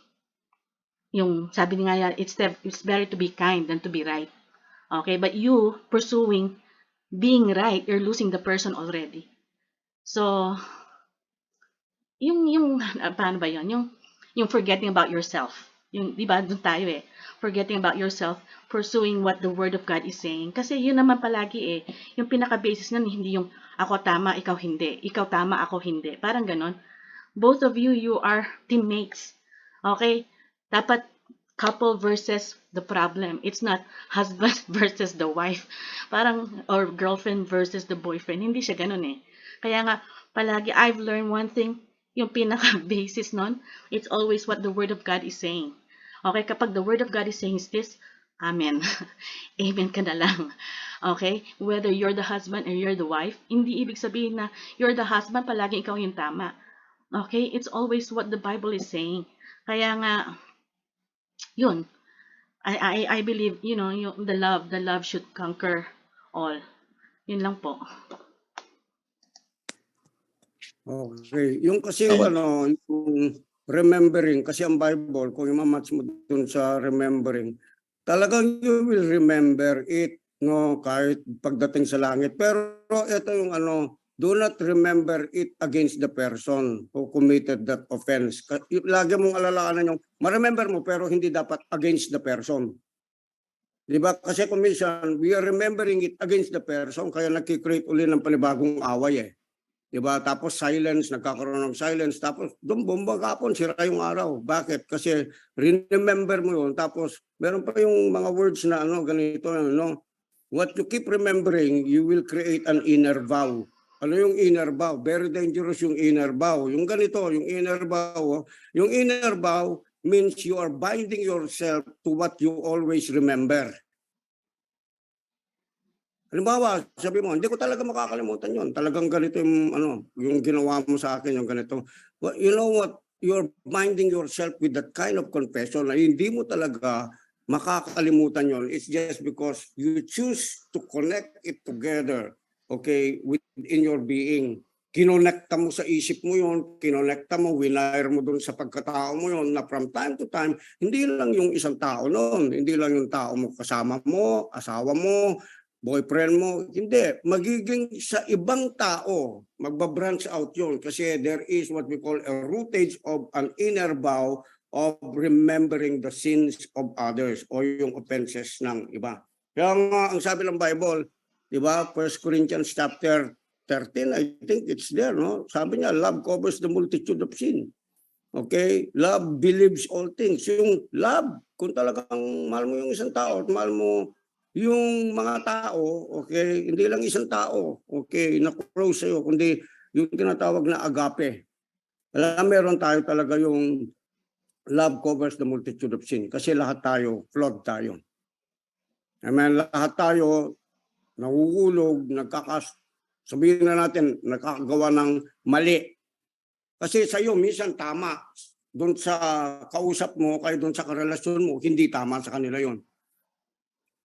yung sabi nga it's better to be kind than to be right. Okay, but you pursuing being right, you're losing the person already. So yung paano ba yun? Yung forgetting about yourself. Yung, di ba, doon tayo eh. Forgetting about yourself, pursuing what the Word of God is saying. Kasi yun naman palagi eh. Yung pinaka-basis nun, hindi yung ako tama, ikaw hindi. Ikaw tama, ako hindi. Parang ganon. Both of you are teammates. Okay? Dapat couple versus the problem. It's not husband versus the wife. Parang, or girlfriend versus the boyfriend. Hindi siya ganon eh. Kaya nga, palagi, I've learned one thing, yung pinaka-basis nun, it's always what the Word of God is saying. Okay, kapag the Word of God is saying is this, Amen. Amen ka na lang. Okay? Whether you're the husband or you're the wife, hindi ibig sabihin na you're the husband, palagi ikaw yung tama. Okay? It's always what the Bible is saying. Kaya nga, yun. I believe, yung the love should conquer all. Yun lang po. Okay. Yung kasi yung remembering, kasi ang Bible, kung imamatch mo dun sa remembering, talagang you will remember it, no, kahit pagdating sa langit. Pero ito yung do not remember it against the person who committed that offense. Lagi mong alalahanan yung, ma-remember mo pero hindi dapat against the person. Di ba? Kasi kung minsan, we are remembering it against the person, kaya nakikreate uli ng panibagong away eh. Diba? Tapos silence, nagkakaroon ng silence. Tapos doon bomba kapon, sira yung araw. Bakit? Kasi remember mo yun. Tapos meron pa yung mga words na ganito. What you keep remembering, you will create an inner vow. Ano yung inner vow? Very dangerous yung inner vow. Yung ganito, yung inner vow. Yung inner vow means you are binding yourself to what you always remember. Halimbawa, sabi mo, hindi ko talaga makakalimutan yun. Talagang ganito yung ginawa mo sa akin, yung ganito. Well, you know what? You're binding yourself with that kind of confession na hindi mo talaga makakalimutan yun. It's just because you choose to connect it together, okay, within your being. Kinonekta mo sa isip mo yun, kinonekta mo, winire mo dun sa pagkatao mo yun, na from time to time, hindi lang yung isang tao noon, hindi lang yung tao mo kasama mo, asawa mo, boyfriend mo, hindi. Magiging sa ibang tao, magbabranch out yun kasi there is what we call a rootage of an inner vow of remembering the sins of others o yung offenses ng iba. Kaya nga, ang sabi ng Bible, di ba, 1 Corinthians chapter 13, I think it's there, no? Sabi niya, love covers the multitude of sin. Okay? Love believes all things. Yung love, kung talagang mahal mo yung isang tao at mahal mo yung mga tao, okay, hindi lang isang tao, okay, na-close sa'yo, kundi yung tinatawag na agape. Alam, meron tayo talaga yung love covers the multitude of sin. Kasi lahat tayo, flawed tayo. Amen, lahat tayo, nahuhulog, sabihin na natin, nakakagawa ng mali. Kasi sa'yo, minsan tama. Doon sa kausap mo, kaya doon sa karelasyon mo, hindi tama sa kanila yon.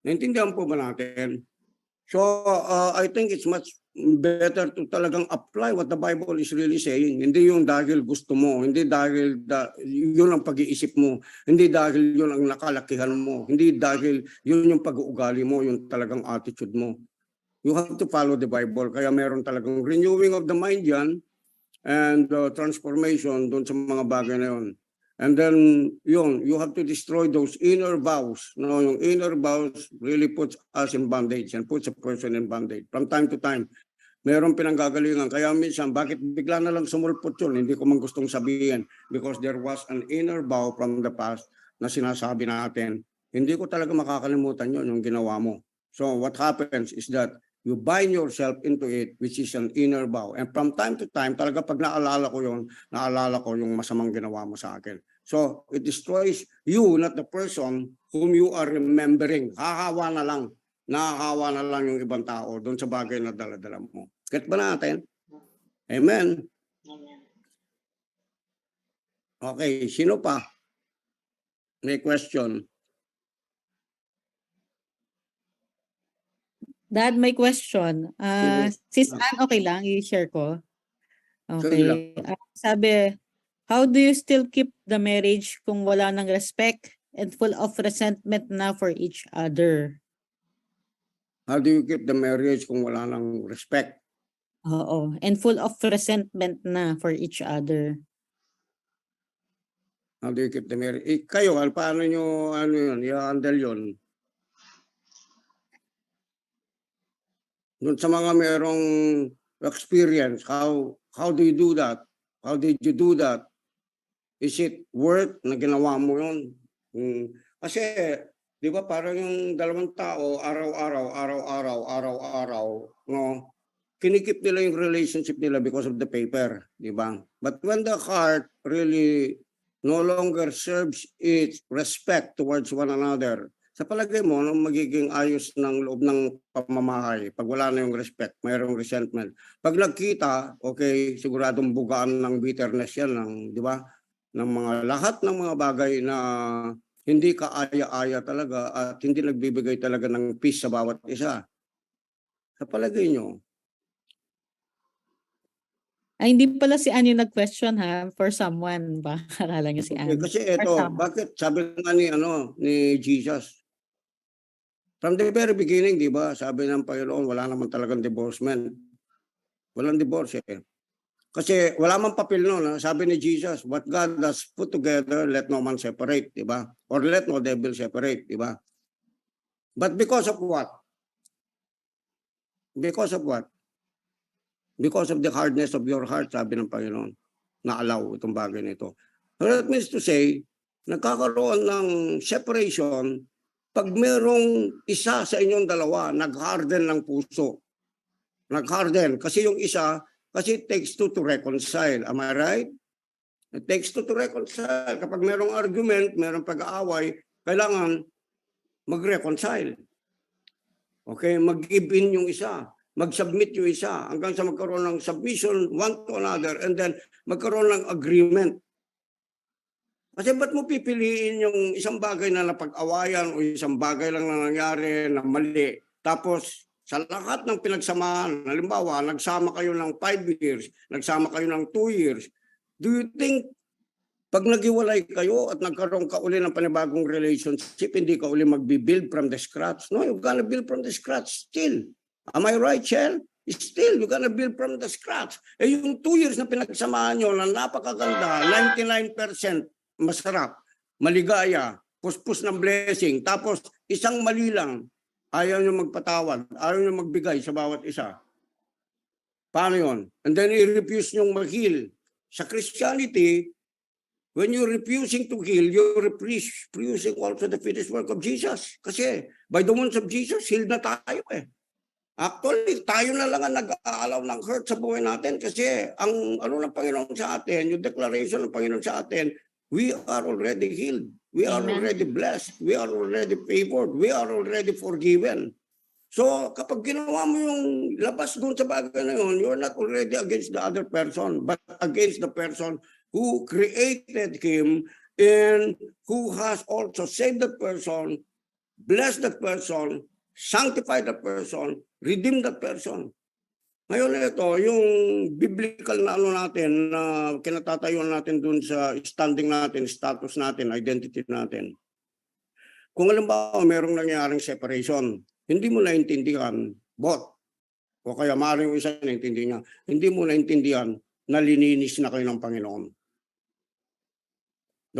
Naintindihan po ba natin? So, I think it's much better to talagang apply what the Bible is really saying. Hindi yung dahil gusto mo, hindi dahil yun ang pag-iisip mo, hindi dahil yun ang nakalakihan mo, hindi dahil yun yung pag-uugali mo, yung talagang attitude mo. You have to follow the Bible. Kaya meron talagang renewing of the mind yan and transformation doon sa mga bagay na yun. And then, you have to destroy those inner vows. No, yung inner vows really puts us in bondage and puts a person in bondage. From time to time, meron pinanggagalingan. Kaya minsan, bakit bigla na lang sumulpot yun? Hindi ko man gustong sabihin. Because there was an inner vow from the past na sinasabi natin, hindi ko talaga makakalimutan yun, yung ginawa mo. So what happens is that you bind yourself into it, which is an inner vow. And from time to time, talaga pag naalala ko yung masamang ginawa mo sa akin. So, it destroys you, not the person whom you are remembering. Nakakahawa na lang yung ibang tao doon sa bagay na dala-dala mo. Get ba natin? Amen. Amen. Okay, sino pa? May question? Dad, may question. Sis Ann, okay lang, i-share ko. Sige lang. Okay. Sabi, how do you still keep the marriage kung wala ng respect and full of resentment na for each other? How do you keep the marriage kung wala ng respect? Oo, and full of resentment na for each other. How do you keep the marriage? Kayo, paano nyo, i-handle yun? Doon sa mga merong experience, how do you do that? How did you do that? Is it worth na ginawa mo yun? Kasi, di ba parang yung dalawang tao, araw-araw, no? Kinikip nila yung relationship nila because of the paper, di ba? But when the heart really no longer serves its respect towards one another, Sa palagay mo, anong magiging ayos ng loob ng pamamahay pag wala na yung respect, mayroong resentment? Pag nagkita, okay, siguradong bugaan ng bitterness yan, di ba? Ng mga lahat ng mga bagay na hindi kaaya-aya talaga at hindi nagbibigay talaga ng peace sa bawat isa. Sa palagay nyo? Ay, hindi pala si Ann yung nag-question ha, for someone ba? Akala niyo si Ann. Kasi For ito, someone. bakit sabi nga ni Jesus? From the very beginning, di ba, sabi ng Panginoon, wala naman talagang divorcement. Walang divorce eh. Kasi wala man papel noon. Sabi ni Jesus, what God has put together, let no man separate, di ba? Or let no devil separate, di ba? But because of what? Because of what? Because of the hardness of your heart, sabi ng Panginoon, na-allow itong bagay nito. So that means to say, nagkakaroon ng separation pag merong isa sa inyong dalawa, nag-harden ng puso. Nag-harden. Kasi yung isa, kasi it takes two to reconcile. Am I right? It takes two to reconcile. Kapag merong argument, merong pag-aaway, kailangan mag-reconcile. Okay? Mag-give in yung isa. Mag-submit yung isa. Hanggang sa magkaroon ng submission one to another and then magkaroon ng agreement. Kasi ba't mo pipiliin yung isang bagay na napag-awayan o isang bagay lang na nangyari na mali? Tapos sa lahat ng pinagsamahan, halimbawa, nagsama kayo ng 5 years, nagsama kayo ng 2 years, do you think pag naghiwalay kayo at nagkaroon ka uli ng panibagong relationship, hindi ka uli mag-build from the scratch? No, you're gonna build from the scratch still. Am I right, Shell? Still, you're gonna build from the scratch. Eh yung 2 years na pinagsamahan nyo na napakaganda, 99%, masarap, maligaya, puspos ng blessing, tapos isang mali lang, ayaw nyo magpatawad, ayaw nyo magbigay sa bawat isa. Paano yun? And then i-refuse nyo mag-heal. Sa Christianity, when you're refusing to heal, you're refusing also the finished work of Jesus. Kasi by the wounds of Jesus, healed na tayo eh. Actually, tayo na lang ang nag-aalaw ng hurt sa buhay natin kasi ang ano ng Panginoon sa atin, yung declaration ng Panginoon sa atin, we are already healed. We are Amen. already blessed. We are already favored. We are already forgiven. So kapag ginawa mo yung labas doon sa bagay na yun, you're not already against the other person, but against the person who created him and who has also saved that person, blessed that person, sanctified that person, redeemed that person. Ngayon ito, yung biblical na ano natin, na kinatatayuan natin dun sa standing natin, status natin, identity natin. Kung halimbawa merong nangyaring separation, hindi mo naintindihan, o kaya maaaring isa naintindihan niya, hindi mo naintindihan na lininis na kayo ng Panginoon.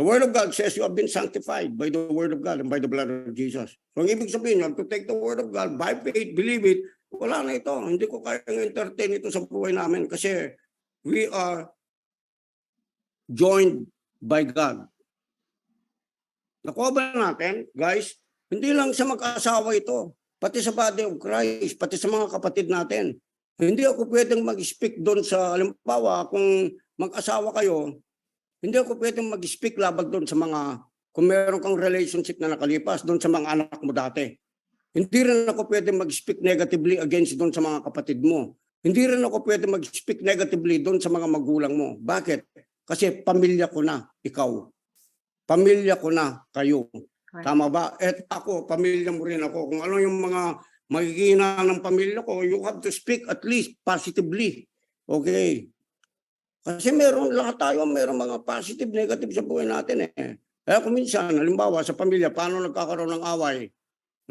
The Word of God says you have been sanctified by the Word of God and by the blood of Jesus. So ang ibig sabihin, you have to take the Word of God by faith, believe it. Wala na ito. Hindi ko kayang entertain ito sa buhay namin kasi we are joined by God. Nakuha ba natin, guys? Hindi lang sa mag-asawa ito, pati sa body of Christ, pati sa mga kapatid natin. Hindi ako pwedeng mag-speak doon sa, halimbawa, kung mag-asawa kayo, hindi ako pwedeng mag-speak labag doon sa mga, kung meron kang relationship na nakalipas, doon sa mga anak mo dati. Hindi rin ako pwedeng mag-speak negatively against doon sa mga kapatid mo. Hindi rin ako pwedeng mag-speak negatively doon sa mga magulang mo. Bakit? Kasi pamilya ko na ikaw. Pamilya ko na kayo. Tama ba? At ako, pamilya mo rin ako. Kung ano yung mga magigina ng pamilya ko, you have to speak at least positively. Okay? Kasi meron lahat tayo, meron mga positive, negative sa buhay natin eh. Kaya kung minsan, halimbawa sa pamilya, paano nagkakaroon ng away?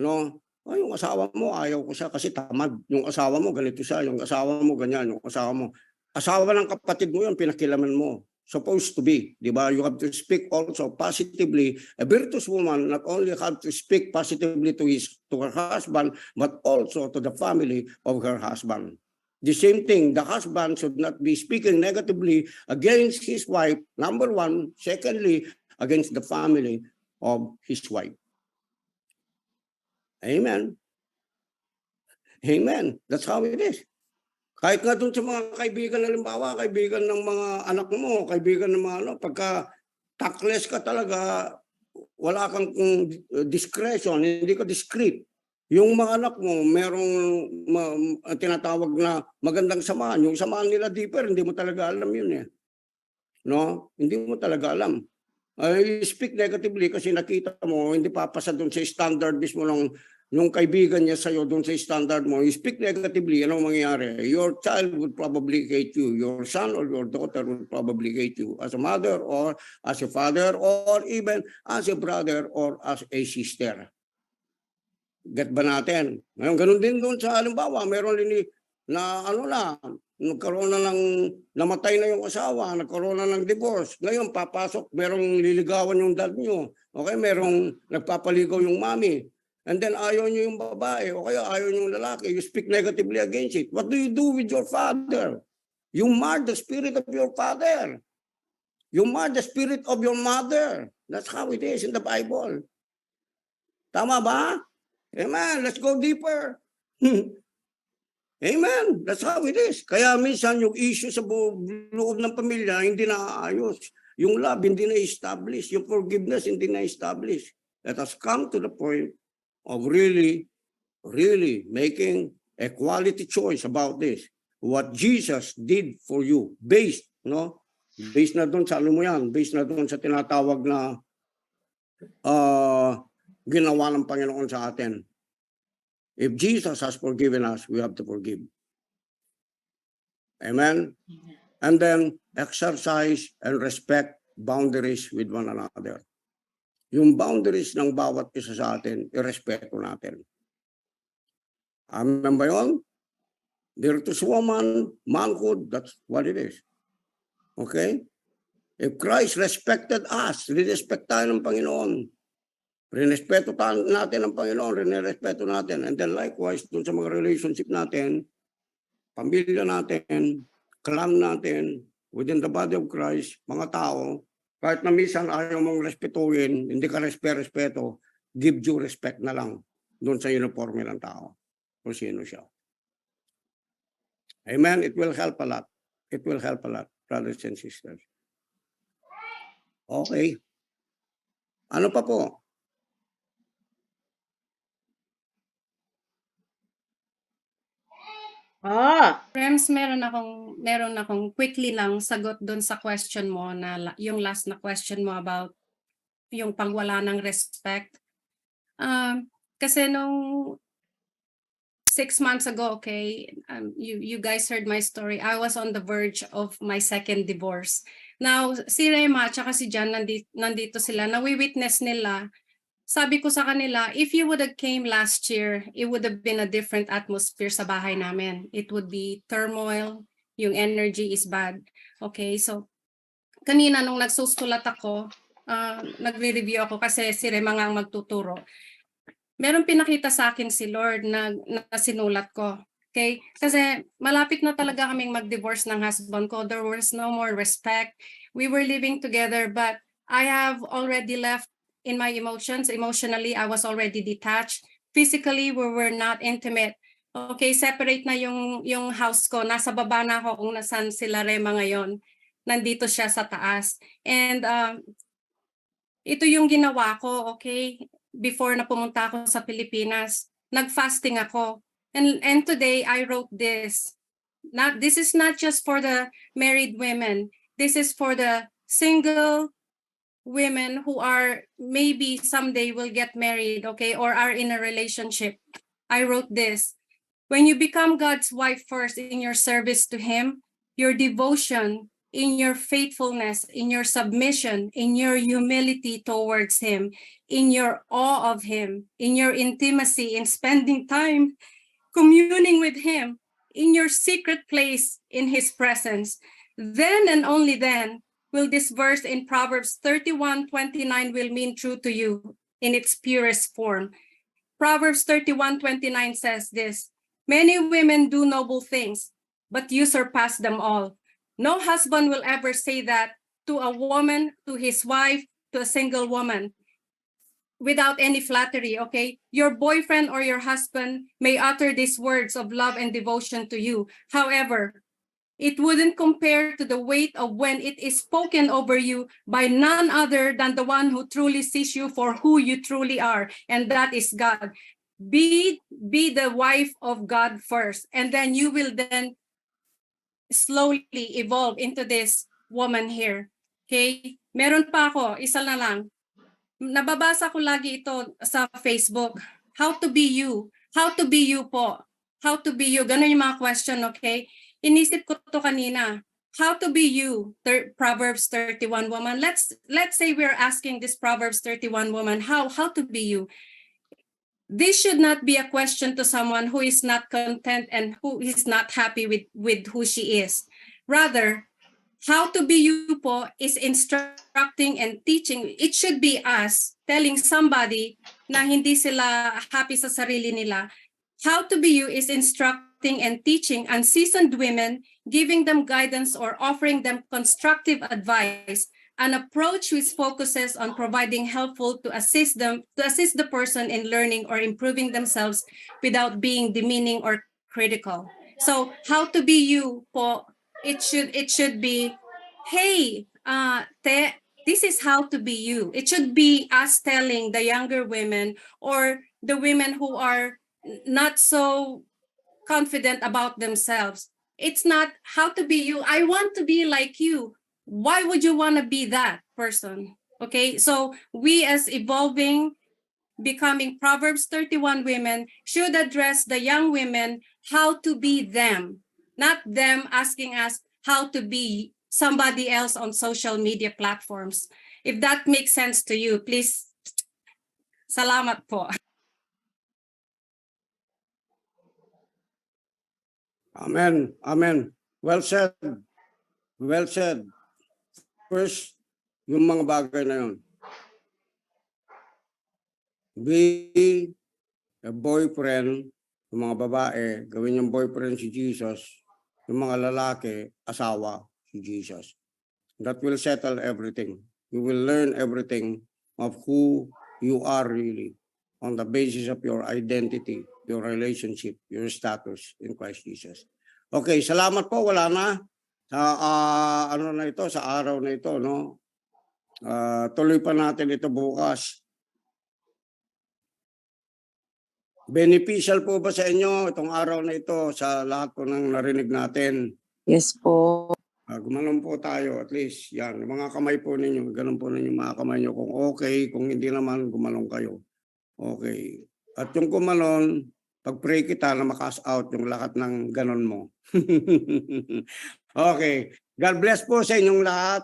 No? Ay, yung asawa mo, ayaw ko siya kasi tamad. Yung asawa mo, ganito siya. Yung asawa mo, ganyan. Yung asawa mo. Asawa ng kapatid mo yun, pinakilaman mo. Supposed to be, di ba? You have to speak also positively. A virtuous woman not only have to speak positively to her husband, but also to the family of her husband. The same thing, the husband should not be speaking negatively against his wife, number one. Secondly, against the family of his wife. Amen. Amen. That's how it is. Kahit nga dun sa mga kaibigan, halimbawa, kaibigan ng mga anak mo, kaibigan ng mga ano, pagka takles ka talaga, wala kang discretion, hindi ka discreet. Yung mga anak mo, merong tinatawag na magandang samahan. Yung samahan nila deeper, hindi mo talaga alam yun eh. No? Hindi mo talaga alam. You speak negatively kasi nakita mo, hindi papasa doon sa standard mismo nung kaibigan niya sa'yo doon sa standard mo. You speak negatively, ano mangyayari? Your child would probably hate you. Your son or your daughter would probably hate you as a mother or as a father or even as a brother or as a sister. Get ba natin? Ngayon, ganun din doon sa halimbawa, meron din na nagkaroon na namatay na yung asawa, nagkaroon na ng divorce. Ngayon, papasok, merong liligawan yung dad nyo. Okay, merong nagpapaligaw yung mami. And then ayaw nyo yung babae, o kaya ayaw nyo yung lalaki. You speak negatively against it. What do you do with your father? You mar the spirit of your father. You mar the spirit of your mother. That's how it is in the Bible. Tama ba? Amen. Let's go deeper. Amen. That's how it is. Kaya minsan yung issue sa loob ng pamilya hindi naayos. Yung love hindi na-establish. Yung forgiveness hindi na-establish. Let us come to the point of really making a quality choice about this. What Jesus did for you. Based na doon sa based na doon sa tinatawag na ginawa ng Panginoon sa atin. If Jesus has forgiven us, we have to forgive. Amen? And then, exercise and respect boundaries with one another. Yung boundaries ng bawat isa sa atin, irespeto natin. Amen ba yun? Virtuous woman, manhood, that's what it is. Okay? If Christ respected us, respect tayo ng Panginoon. Rinespeto natin ang Panginoon, rinespeto natin. And then likewise, dun sa mga relationship natin, pamilya natin, clan natin, within the body of Christ, mga tao, kahit na minsan ayaw mong respetuhin, hindi ka respeto, give due respect na lang dun sa uniforme ng tao. Kung sino siya. Amen? It will help a lot. It will help a lot, brothers and sisters. Okay. Ano pa po? Rems, meron akong quickly lang sagot doon sa question mo na yung last na question mo about yung pagwala ng respect. Kasi nung 6 months ago, okay, you guys heard my story. I was on the verge of my second divorce. Now, si Rema at si Jan nandito sila, nawi-witness nila. Sabi ko sa kanila, if you would have came last year, it would have been a different atmosphere sa bahay namin. It would be turmoil, yung energy is bad. Okay, so kanina nung nagsusulat ako, nagre-review ako kasi si Rema nga ang magtuturo. Meron pinakita sa akin si Lord na sinulat ko. Okay? Kasi malapit na talaga kaming mag-divorce ng husband ko. There was no more respect. We were living together but I have already left in my emotions. Emotionally, I was already detached. Physically, we were not intimate. Okay, separate na yung house ko. Nasa baba na ako kung nasan sila Rema ngayon. Nandito siya sa taas. And ito yung ginawa ko, okay? Before na pumunta ako sa Pilipinas, nag-fasting ako. And today, I wrote this. This is not just for the married women. This is for the single women who are maybe someday will get married, okay, or are in a relationship. I wrote this. When you become God's wife first in your service to Him, your devotion, in your faithfulness, in your submission, in your humility towards Him, in your awe of Him, in your intimacy, in spending time communing with Him, in your secret place in His presence, then and only then will this verse in Proverbs 31:29 will mean true to you in its purest form. Proverbs 31:29 says this, many women do noble things, but you surpass them all. No husband will ever say that to a woman, to his wife, to a single woman, without any flattery, okay? Your boyfriend or your husband may utter these words of love and devotion to you. However, it wouldn't compare to the weight of when it is spoken over you by none other than the one who truly sees you for who you truly are, and that is God. Be the wife of God first, and then you will then slowly evolve into this woman here. Okay? Meron pa ako, isa na lang. Nababasa ko lagi ito sa Facebook. How to be you. How to be you po. How to be you. Ganun yung mga question, okay? Inisip ko to kanina. How to be you, Proverbs 31 woman. Let's say we're asking this Proverbs 31 woman, how to be you. This should not be a question to someone who is not content and who is not happy with who she is. Rather, how to be you po is instructing and teaching. It should be us telling somebody na hindi sila happy sa sarili nila. How to be you is instructing and teaching unseasoned women, giving them guidance or offering them constructive advice, an approach which focuses on providing helpful to assist the person in learning or improving themselves without being demeaning or critical. So how to be you po, it should be, hey, this is how to be you. It should be us telling the younger women or the women who are not so confident about themselves. It's not how to be you. I want to be like you. Why would you want to be that person? Okay, so we as evolving, becoming Proverbs 31 women should address the young women how to be them, not them asking us how to be somebody else on social media platforms. If that makes sense to you, please, salamat po. Amen. Amen. Well said. Well said. First, yung mga bagay na yun. Be a boyfriend, yung mga babae, gawin yung boyfriend si Jesus, yung mga lalaki, asawa si Jesus. That will settle everything. You will learn everything of who you are really on the basis of your identity, your relationship, your status in Christ Jesus. Okay, salamat po. Wala na. Ano na ito, sa araw na ito, no? Tuloy pa natin ito bukas. Beneficial po ba sa inyo itong araw na ito sa lahat po ng narinig natin? Yes po. Gumanon po tayo at least. Yan, mga kamay po ninyo. Ganun po ninyo mga kamay nyo. Kung okay, kung hindi naman, gumalong kayo. Okay. At yung gumalon, pag-pray kita na makas out yung lahat ng ganon mo. Okay. God bless po sa inyong lahat.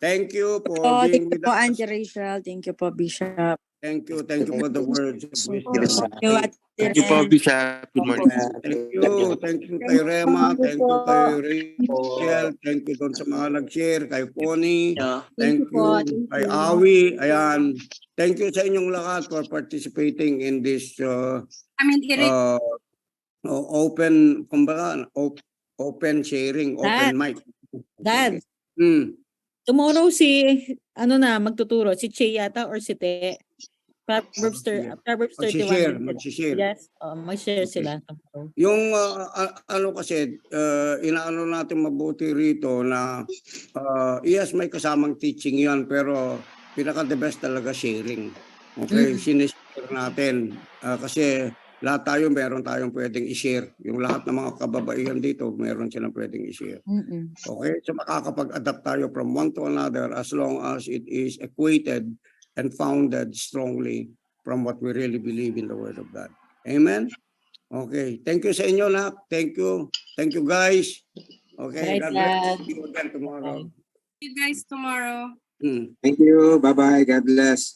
Thank you for being Thank you with po, us. Angie Rachel. Thank you po, Bishop. Thank you for the words of wisdom. Thank you, Ate Thank you po, Ren. Bishop. Good morning. Thank you kay Rema, thank you kay Rachel, thank you doon sa mga nag-share, kay Pony, thank you kay Awi, ayan. Thank you sa inyong lahat for participating in this open, kumbaga, open sharing, open mic. Dad, Hmm. tomorrow magtuturo, si Che yata or si Te? Proverbs 31. Mag-share. Yes, mag-share Okay. sila tomorrow. Yung kasi, inaano natin mabuti rito na yes, may kasamang teaching yan, pero pinaka-the best talaga sharing. Okay, sinishare natin. Kasi lahat tayo meron tayong pwedeng i-share. Yung lahat ng mga kababaihan dito, meron silang pwedeng i-share. Okay, so makakapag-adapt tayo from one to another as long as it is equated and founded strongly from what we really believe in the Word of God. Amen? Okay. Thank you sa inyo lahat. Thank you. Thank you guys. Okay. Bye, God bless. Dad. See you again tomorrow. See you guys tomorrow. Hmm. Thank you. Bye-bye. God bless.